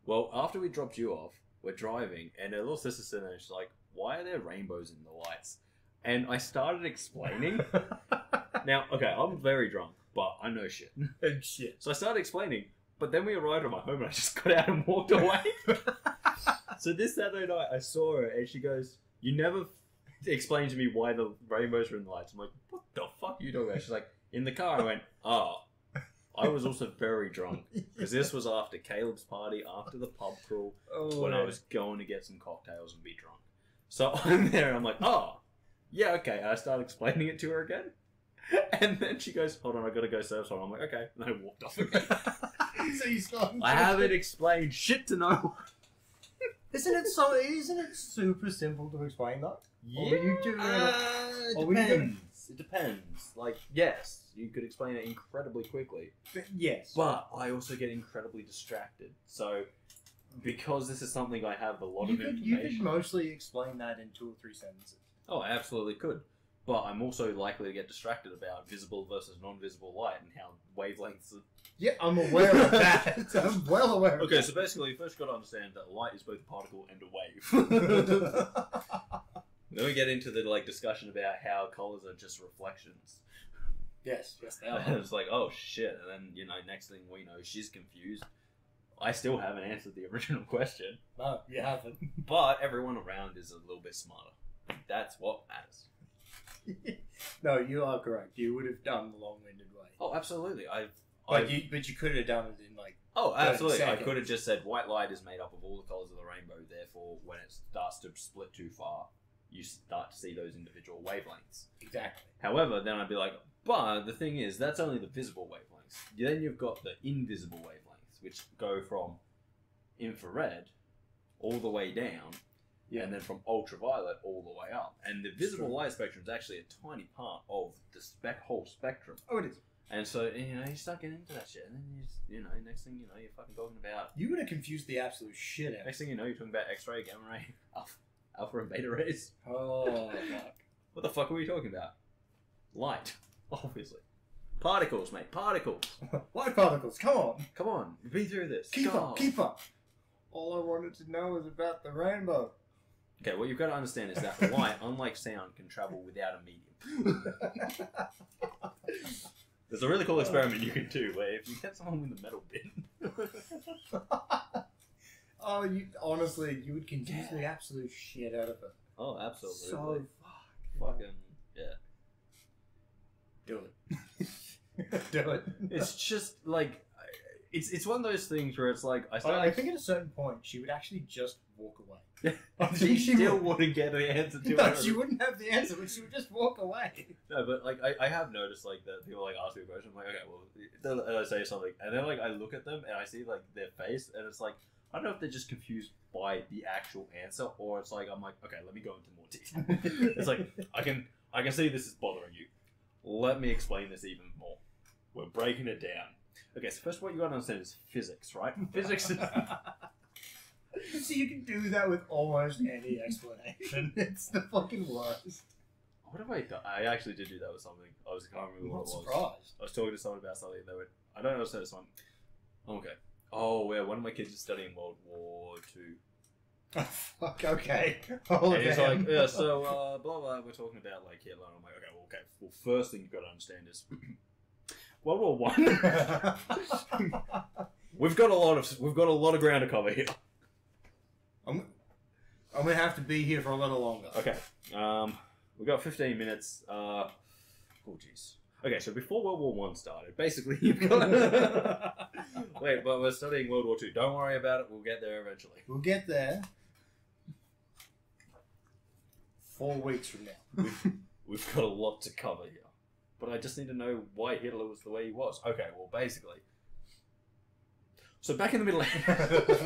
[SPEAKER 1] Well, after we dropped you off, we're driving, and her little sister said, and she's like, why are there rainbows in the lights? And I started explaining. Now, okay, I'm very drunk, but I know shit.
[SPEAKER 2] Shit.
[SPEAKER 1] So I started explaining, but then we arrived at my home, and I just got out and walked away. So this Saturday night, I saw her, and she goes, you never explained to me why the rainbows were in the lights. I'm like, what the fuck are you talking about? She's like, in the car. I went, oh. I was also very drunk, because this was after Caleb's party, after the pub crawl, when I was going to get some cocktails and be drunk. So I'm there, and I'm like, oh, yeah, okay. And I started explaining it to her again. And then she goes, hold on, I gotta go serve someone. I'm like, okay. And I walked off again.
[SPEAKER 2] So you started...
[SPEAKER 1] I haven't explained shit to no one.
[SPEAKER 2] Isn't it super simple to explain that?
[SPEAKER 1] Yeah.
[SPEAKER 2] It
[SPEAKER 1] depends. It depends. Like, yes, you could explain it incredibly quickly.
[SPEAKER 2] Yes.
[SPEAKER 1] But I also get incredibly distracted. So, because this is something I have a lot of information...
[SPEAKER 2] You could mostly explain that in 2 or 3 sentences.
[SPEAKER 1] Oh, I absolutely could. But I'm also likely to get distracted about visible versus non-visible light and how wavelengths are...
[SPEAKER 2] Yeah, I'm aware of that. I'm well aware of that.
[SPEAKER 1] Okay, so basically, you first got to understand that light is both a particle and a wave. Then we get into the discussion about how colours are just reflections.
[SPEAKER 2] Yes, they are.
[SPEAKER 1] And it's like, oh shit, and then, next thing we know, she's confused. I still haven't answered the original question.
[SPEAKER 2] No, you haven't.
[SPEAKER 1] But everyone around is a little bit smarter. That's what matters.
[SPEAKER 2] No, you are correct. You would have done the long-winded way.
[SPEAKER 1] Oh, absolutely.
[SPEAKER 2] But you could have done it in
[SPEAKER 1] Oh, absolutely.
[SPEAKER 2] 30
[SPEAKER 1] I
[SPEAKER 2] seconds.
[SPEAKER 1] could have just said white light is made up of all the colours of the rainbow. Therefore, when it starts to split too far, you start to see those individual wavelengths.
[SPEAKER 2] Exactly.
[SPEAKER 1] However, then I'd be like, but the thing is, that's only the visible wavelengths. Then you've got the invisible wavelengths, which go from infrared all the way down
[SPEAKER 2] Yeah.
[SPEAKER 1] And then from ultraviolet all the way up. And the visible light spectrum is actually a tiny part of the whole spectrum.
[SPEAKER 2] Oh, it is.
[SPEAKER 1] And so, you start getting into that shit. And then next thing you know, you're fucking talking about...
[SPEAKER 2] You would have confused the absolute shit out.
[SPEAKER 1] Next thing you know, you're talking about X-ray, gamma ray, alpha and beta rays.
[SPEAKER 2] Oh, fuck.
[SPEAKER 1] What the fuck are we talking about? Light, obviously. Particles, mate, particles.
[SPEAKER 2] Light particles, come on.
[SPEAKER 1] Come on, we've been through this.
[SPEAKER 2] Keep up. All I wanted to know was about the rainbow.
[SPEAKER 1] Okay, what you've got to understand is that light, unlike sound, can travel without a medium. There's a really cool experiment you can do where if you get someone with a metal bin...
[SPEAKER 2] Oh, you would confuse the absolute shit out of it.
[SPEAKER 1] Oh, absolutely.
[SPEAKER 2] So
[SPEAKER 1] fucking, yeah.
[SPEAKER 2] Do it. Do it.
[SPEAKER 1] It's just like... It's one of those things where it's like...
[SPEAKER 2] I think at a certain point, she would actually just walk away.
[SPEAKER 1] she still wouldn't get the answer to it.
[SPEAKER 2] No, she wouldn't have the answer, but she would just walk away.
[SPEAKER 1] No, but like I have noticed like that people like ask me a question. I'm like, okay, well, and I say something, and then like I look at them and I see like their face, and it's like I don't know if they're just confused by the actual answer, or it's like I'm like, okay, let me go into more detail. It's like I can see this is bothering you. Let me explain this even more. We're breaking it down. Okay, so first what you got to understand is physics, right? Physics is...
[SPEAKER 2] So you can do that with almost any explanation. It's the fucking worst.
[SPEAKER 1] What have I done? I actually did do that with something. I can't remember what it was.
[SPEAKER 2] Surprised.
[SPEAKER 1] I was talking to someone about something. They went, I don't know what's this one. Okay. Oh, yeah, one of my kids is studying World War II.
[SPEAKER 2] Oh, fuck, okay.
[SPEAKER 1] And he's like, yeah, so, blah, blah, we're talking about, like, Hitler. And I'm like, okay. Well, first thing you've got to understand is World War One. We've got a lot of ground to cover here.
[SPEAKER 2] I'm gonna have to be here for a little longer.
[SPEAKER 1] Okay. We've got 15 minutes. Oh, jeez. Okay, so before World War One started, basically you've got... Wait, but we're studying World War Two. Don't worry about it. We'll get there eventually.
[SPEAKER 2] We'll get there. 4 weeks from now.
[SPEAKER 1] We've got a lot to cover here. But I just need to know why Hitler was the way he was. Okay, well, basically... So back in the Middle Ages...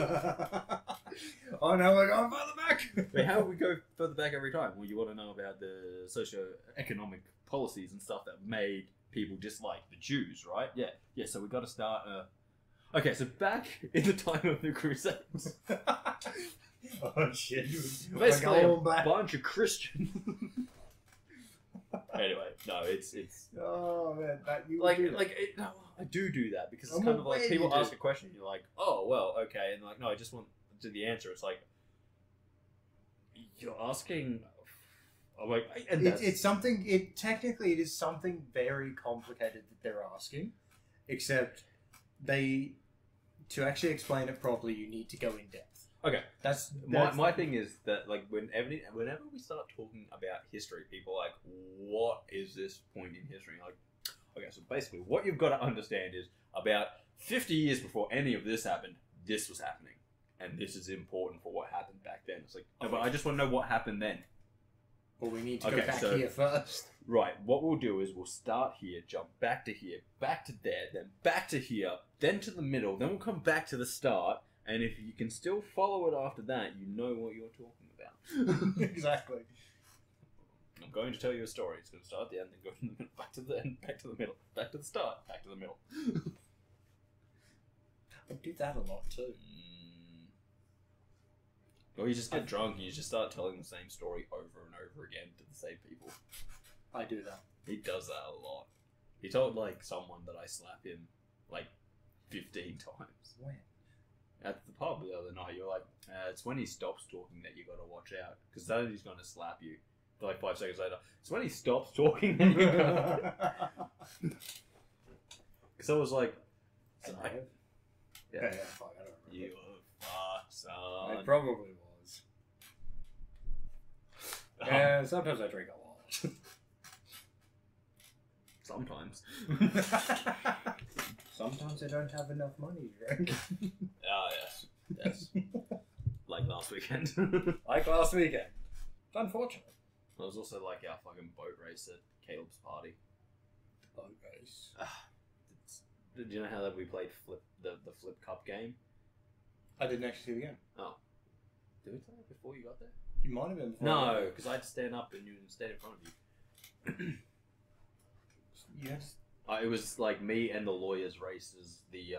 [SPEAKER 2] Oh no, we're going further back!
[SPEAKER 1] Wait, how do we go further back every time? Well, you want to know about the socio-economic policies and stuff that made people dislike the Jews, right? Yeah, so we got to start... Okay, so back in the time of the Crusades...
[SPEAKER 2] Oh shit.
[SPEAKER 1] Basically a bunch of Christians... Anyway, no, it's.
[SPEAKER 2] Oh man, that you
[SPEAKER 1] no, I do that because it's kind of like people ask a question, and you're like, oh well, okay, and like, no, I just want to the answer. It's like you're asking. I'm like, and
[SPEAKER 2] it's something. Technically it is something very complicated that they're asking, except to actually explain it properly, you need to go in depth.
[SPEAKER 1] Okay, that's my thing is that like whenever we start talking about history, people are like, what is this point in history? Like, okay, so basically what you've got to understand is about 50 years before any of this happened, this was happening, and this is important for what happened back then. It's like, no, but I just want to know what happened then.
[SPEAKER 2] Well, we need to go back here first.
[SPEAKER 1] Right, what we'll do is we'll start here, jump back to here, back to there, then back to here, then to the middle, then we'll come back to the start. And if you can still follow it after that, you know what you're talking about.
[SPEAKER 2] Exactly.
[SPEAKER 1] I'm going to tell you a story. It's going to start at the end, then go from the middle, back to the end, back to the middle, back to the start, back to the middle.
[SPEAKER 2] I do that a lot too.
[SPEAKER 1] Or you just get drunk and you just start telling the same story over and over again to the same people.
[SPEAKER 2] I do that.
[SPEAKER 1] He does that a lot. He told like someone that I slap him like 15 times.
[SPEAKER 2] When?
[SPEAKER 1] At the pub the other night, you're like, it's when he stops talking that you got to watch out. Because then he's going to slap you. But like 5 seconds later, it's when he stops talking that you got to... Because I was like...
[SPEAKER 2] Yeah, fuck, I don't remember.
[SPEAKER 1] You fuck, son.
[SPEAKER 2] It probably was. Yeah, sometimes I drink a lot.
[SPEAKER 1] Sometimes.
[SPEAKER 2] Sometimes I don't have enough money to drink.
[SPEAKER 1] Ah, yes. Like last weekend.
[SPEAKER 2] Like last weekend. It's unfortunate.
[SPEAKER 1] There was also like our fucking boat race at Caleb's party.
[SPEAKER 2] Boat race.
[SPEAKER 1] Did you know how that we played the Flip Cup game?
[SPEAKER 2] I didn't actually see the game.
[SPEAKER 1] Oh. Did we tell you before you got there?
[SPEAKER 2] You might have been before.
[SPEAKER 1] No, because I had to stand up and you didn't stand in front of you.
[SPEAKER 2] Yes.
[SPEAKER 1] It was like me and the lawyers races the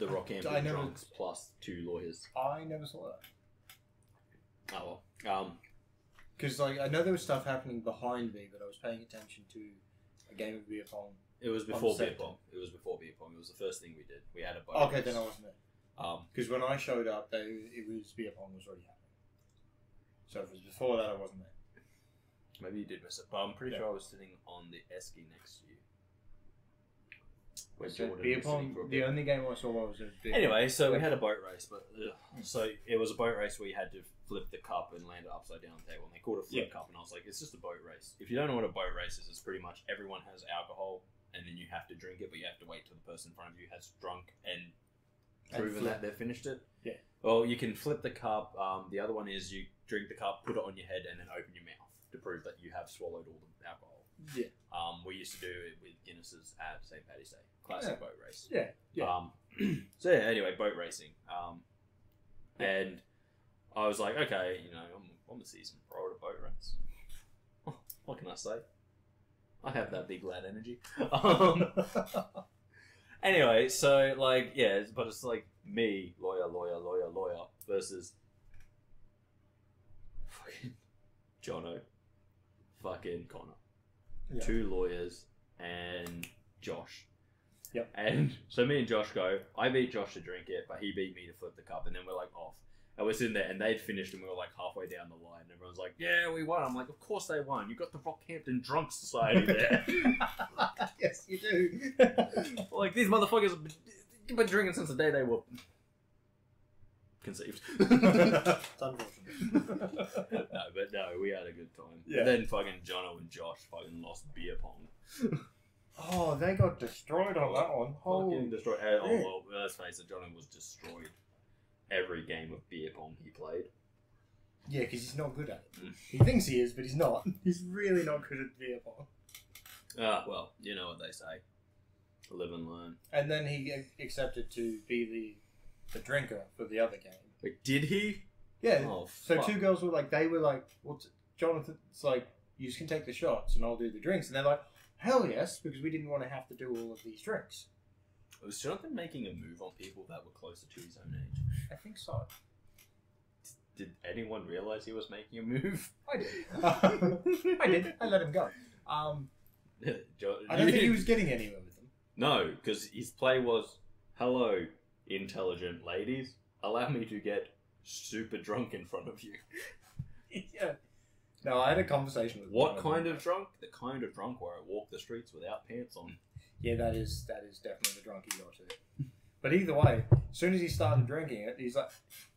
[SPEAKER 1] Rockhampton drunks plus 2 lawyers.
[SPEAKER 2] I never saw that.
[SPEAKER 1] Oh well.
[SPEAKER 2] Because like I know there was stuff happening behind me, but I was paying attention to a game of beer pong.
[SPEAKER 1] It was before beer pong. It was before beer pong. It was the first thing we did. We had a boat.
[SPEAKER 2] Okay, then I wasn't there. Because when I showed up, it was beer pong was already happening. So if it was before that, I wasn't there.
[SPEAKER 1] Maybe you did miss it, but I'm pretty sure I was sitting on the esky next to you.
[SPEAKER 2] Beer pong. The only game I saw was beer pong.
[SPEAKER 1] Anyway, so we had a boat race, but so it was a boat race where you had to flip the cup and land it upside down on the table, and they called it a flip cup, and I was like, it's just a boat race. If you don't know what a boat race is, it's pretty much everyone has alcohol, and then you have to drink it, but you have to wait till the person in front of you has drunk and proven that they've finished it. Yeah. Well, you can flip the cup. The other one is you drink the cup, put it on your head, and then open your mouth to prove that you have swallowed all the alcohol. Yeah. We used to do it with Guinnesses at St. Paddy's Day. Classic boat race. Yeah. Yeah. So yeah, anyway, boat racing. And I was like, okay, you know, I'm a seasoned pro at a boat race. What can I say? I have that big lad energy. Anyway, so like, yeah, but it's like me, lawyer, versus fucking Jono, fucking Connor. Yeah. 2 lawyers and Josh. Yep. And so me and Josh go, I beat Josh to drink it, but he beat me to flip the cup, and then we're like off. And we're sitting there, and they'd finished, and we were like halfway down the line, and everyone's like, yeah, we won. I'm like, of course they won. You got the Rockhampton Drunk Society there.
[SPEAKER 2] Yes, you do.
[SPEAKER 1] Like, these motherfuckers have been drinking since the day they were conceived. It's unfortunate. No, we had a good time. Yeah. And then fucking Jono and Josh fucking lost beer pong.
[SPEAKER 2] Oh, they got destroyed on that one.
[SPEAKER 1] Fucking destroyed. Oh, well, let's face it, Jono was destroyed every game of beer pong he played.
[SPEAKER 2] Yeah, because he's not good at it. He thinks he is, but he's not. He's really not good at beer pong.
[SPEAKER 1] Well, you know what they say. Live and learn.
[SPEAKER 2] And then he accepted to be the drinker for the other game.
[SPEAKER 1] Wait, did he?
[SPEAKER 2] Yeah. Oh, so fuck. 2 girls were like, well, Jonathan's like, you can take the shots and I'll do the drinks. And they're like, hell yes, because we didn't want to have to do all of these drinks.
[SPEAKER 1] Was Jonathan making a move on people that were closer to his own age?
[SPEAKER 2] I think so.
[SPEAKER 1] Did anyone realise he was making a move?
[SPEAKER 2] I did. I did. I let him go. I don't think he was getting anywhere with them.
[SPEAKER 1] No, because his play was, hello, intelligent ladies, allow me to get super drunk in front of you.
[SPEAKER 2] Yeah. No, I had a conversation with
[SPEAKER 1] what kind of drunk? The kind of drunk where I walk the streets without pants on.
[SPEAKER 2] Yeah, that is definitely the drunk he got to. But either way, as soon as he started drinking it, he's like,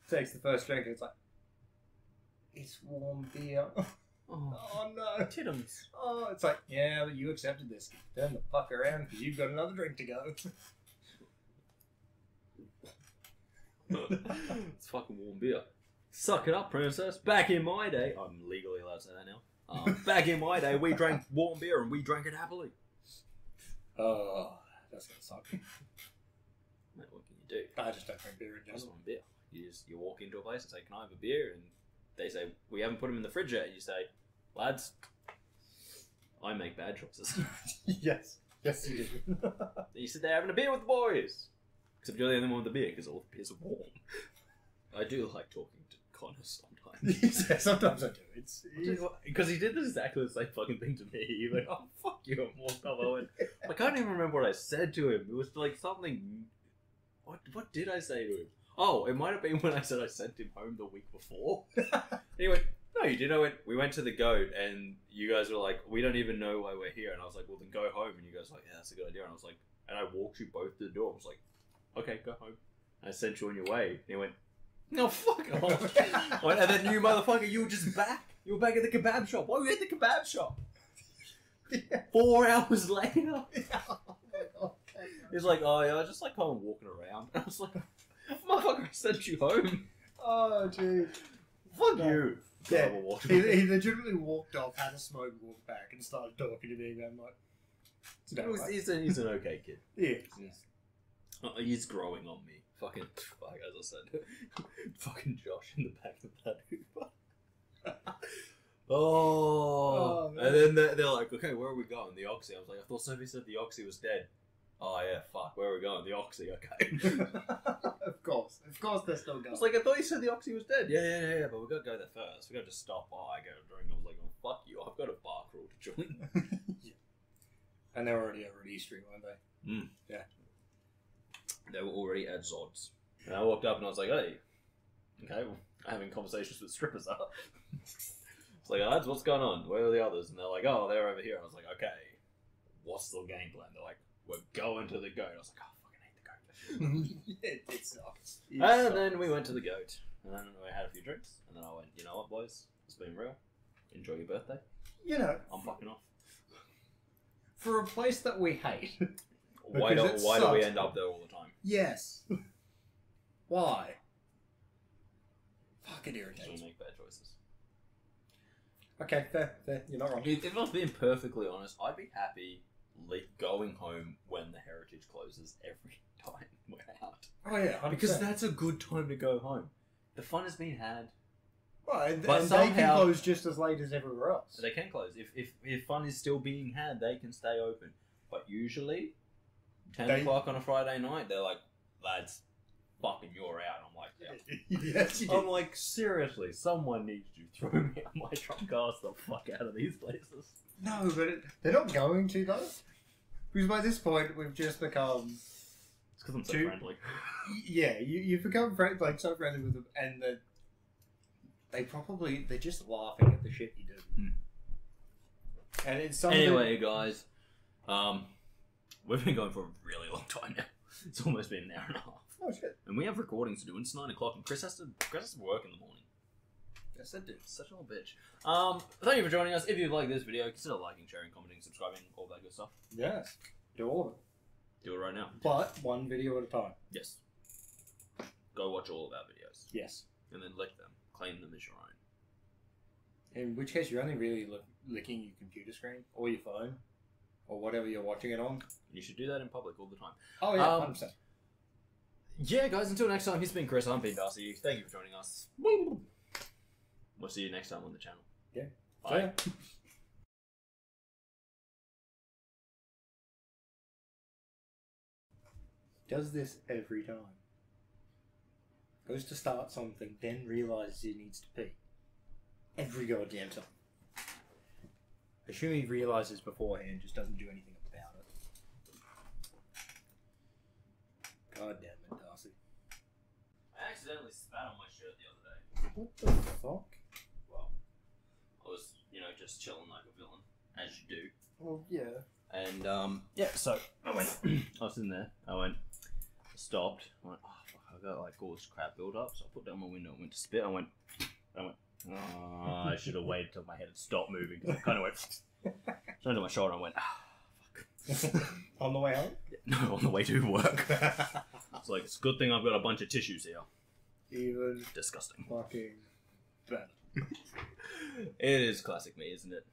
[SPEAKER 2] takes the first drink and it's like, it's warm beer. Oh no.
[SPEAKER 1] Tittums.
[SPEAKER 2] Oh, it's like, yeah, but you accepted this. Turn the fuck around because you've got another drink to go.
[SPEAKER 1] It's fucking warm beer. Suck it up, princess. Back in my day, I'm legally allowed to say that now. Back in my day, we drank warm beer and we drank it happily.
[SPEAKER 2] Oh, that's gonna suck.
[SPEAKER 1] Mate, what can you do?
[SPEAKER 2] I just don't drink beer in general.
[SPEAKER 1] Just one beer. You walk into a place and say, "Can I have a beer?" And they say, "We haven't put them in the fridge yet." And you say, "Lads, I make bad choices."
[SPEAKER 2] Yes, you do.
[SPEAKER 1] You sit there having a beer with the boys. Except you're the only one with the beer because all the beers are warm. I do like talking to Connor sometimes.
[SPEAKER 2] Yeah, sometimes I do. It's
[SPEAKER 1] because he did exactly the same fucking thing to me. He's like, "Oh fuck you," and walked up. I went, I can't even remember what I said to him. It was like something. What did I say to him? Oh, it might have been when I said I sent him home the week before. And he went, "No, you did." We went to the goat, and you guys were like, "We don't even know why we're here." And I was like, "Well, then go home." And you guys were like, "Yeah, that's a good idea." And I was like, and I walked you both to the door. I was like, "Okay, go home." And I sent you on your way. And he went, "No, fuck off." And then you motherfucker, you were just back. You were back at the kebab shop. Why were you at the kebab shop? 4 hours later.
[SPEAKER 2] Oh my God.
[SPEAKER 1] He's like, "Oh yeah, I just like kind of walking around." And I was like, "Motherfucker, I sent you home."
[SPEAKER 2] Oh, gee.
[SPEAKER 1] Fuck you.
[SPEAKER 2] Yeah, he legitimately walked off, had a smoke, walked back, and started talking to me again. Like,
[SPEAKER 1] he's an okay kid.
[SPEAKER 2] Yeah.
[SPEAKER 1] He's growing on me fucking, fuck, as I said, fucking Josh in the back of that Uber. Oh, and then they're like, okay, where are we going? The Oxy. I was like, I thought Sophie said the Oxy was dead. Oh yeah, fuck, where are we going? The Oxy, okay.
[SPEAKER 2] Of course they're still going.
[SPEAKER 1] I was like, I thought you said the Oxy was dead. Yeah, but we gotta go there first. We gotta just stop by, get a drink. I was like, oh, fuck you, I've got a bar crawl to join.
[SPEAKER 2] Yeah. And they're already over at East Street, weren't they?
[SPEAKER 1] Mm.
[SPEAKER 2] Yeah.
[SPEAKER 1] They were already at Zod's. And I walked up and I was like, hey, okay, well, having conversations with strippers, huh? It's like, lads, what's going on? Where are the others? And they're like, oh, they're over here. I was like, okay, what's the game plan? They're like, we're going to the goat. I was like, oh, I fucking hate the goat.
[SPEAKER 2] It sucks.
[SPEAKER 1] And then we went to the goat. And then we had a few drinks. And then I went, you know what, boys? It's been real. Enjoy your birthday.
[SPEAKER 2] You know.
[SPEAKER 1] I'm fucking off.
[SPEAKER 2] For a place that we hate.
[SPEAKER 1] Why do we end up there all the time?
[SPEAKER 2] Yes. Why? Fucking irritates.
[SPEAKER 1] Because we make bad choices.
[SPEAKER 2] Okay, fair. You're not wrong.
[SPEAKER 1] If I was being perfectly honest, I'd be happy going home when the Heritage closes every time we're out.
[SPEAKER 2] Oh yeah, 100%.
[SPEAKER 1] Because that's a good time to go home. The fun has been had.
[SPEAKER 2] Right,
[SPEAKER 1] But
[SPEAKER 2] and
[SPEAKER 1] somehow,
[SPEAKER 2] they can close just as late as everywhere else.
[SPEAKER 1] They can close. If fun is still being had, they can stay open. But usually, 10 o'clock on a Friday night, they're like, lads, fucking you're out. I'm like, yeah.
[SPEAKER 2] Yes, you
[SPEAKER 1] I'm like, seriously, someone needs to throw me out my trunk ass the fuck out of these places.
[SPEAKER 2] No, but they're not going to, though. Because by this point, we've just become...
[SPEAKER 1] It's because I'm so friendly.
[SPEAKER 2] Yeah, you've become so friendly with them, and they're just laughing at the shit you do.
[SPEAKER 1] Mm.
[SPEAKER 2] And it's something...
[SPEAKER 1] Anyway, guys, we've been going for a really long time now. It's almost been an hour and a half.
[SPEAKER 2] Oh, shit.
[SPEAKER 1] And we have recordings to do, and it's 9 o'clock, and Kris has to work in the morning.
[SPEAKER 2] Yes, I do.
[SPEAKER 1] Such a little bitch. Thank you for joining us. If you like this video, consider liking, sharing, commenting, subscribing, all that good stuff.
[SPEAKER 2] Yes. Do all of it.
[SPEAKER 1] Do it right now.
[SPEAKER 2] But one video at a time.
[SPEAKER 1] Yes. Go watch all of our videos.
[SPEAKER 2] Yes.
[SPEAKER 1] And then lick them. Claim them as your own.
[SPEAKER 2] In which case, you're only really licking your computer screen, or your phone, or whatever you're watching it on.
[SPEAKER 1] You should do that in public all the time.
[SPEAKER 2] Oh, yeah, 100%.
[SPEAKER 1] Yeah, guys, until next time, he's been Kris, I've been Darcy. Thank you for joining us. We'll see you next time on the channel.
[SPEAKER 2] Yeah.
[SPEAKER 1] Bye.
[SPEAKER 2] Does this every time. Goes to start something, then realises he needs to pee. Every goddamn time. Assume he realises beforehand, just doesn't do anything about it. God damn it, Darcy.
[SPEAKER 1] I accidentally spat on my shirt the other day.
[SPEAKER 2] What the fuck?
[SPEAKER 1] Well, I was, just chilling like a villain, as you do.
[SPEAKER 2] Well, yeah.
[SPEAKER 1] And, yeah, so I went, I was in there, stopped, I went, oh, fuck, I got like all this crap built up, so I put down my window and went to spit, I went, oh, I should have waited till my head had stopped moving, because I kind of went, turned to my shoulder and went, fuck.
[SPEAKER 2] On the way home?
[SPEAKER 1] No, on the way to work. It's like, it's a good thing I've got a bunch of tissues here.
[SPEAKER 2] Even
[SPEAKER 1] disgusting.
[SPEAKER 2] Fucking better.
[SPEAKER 1] It is classic me, isn't it?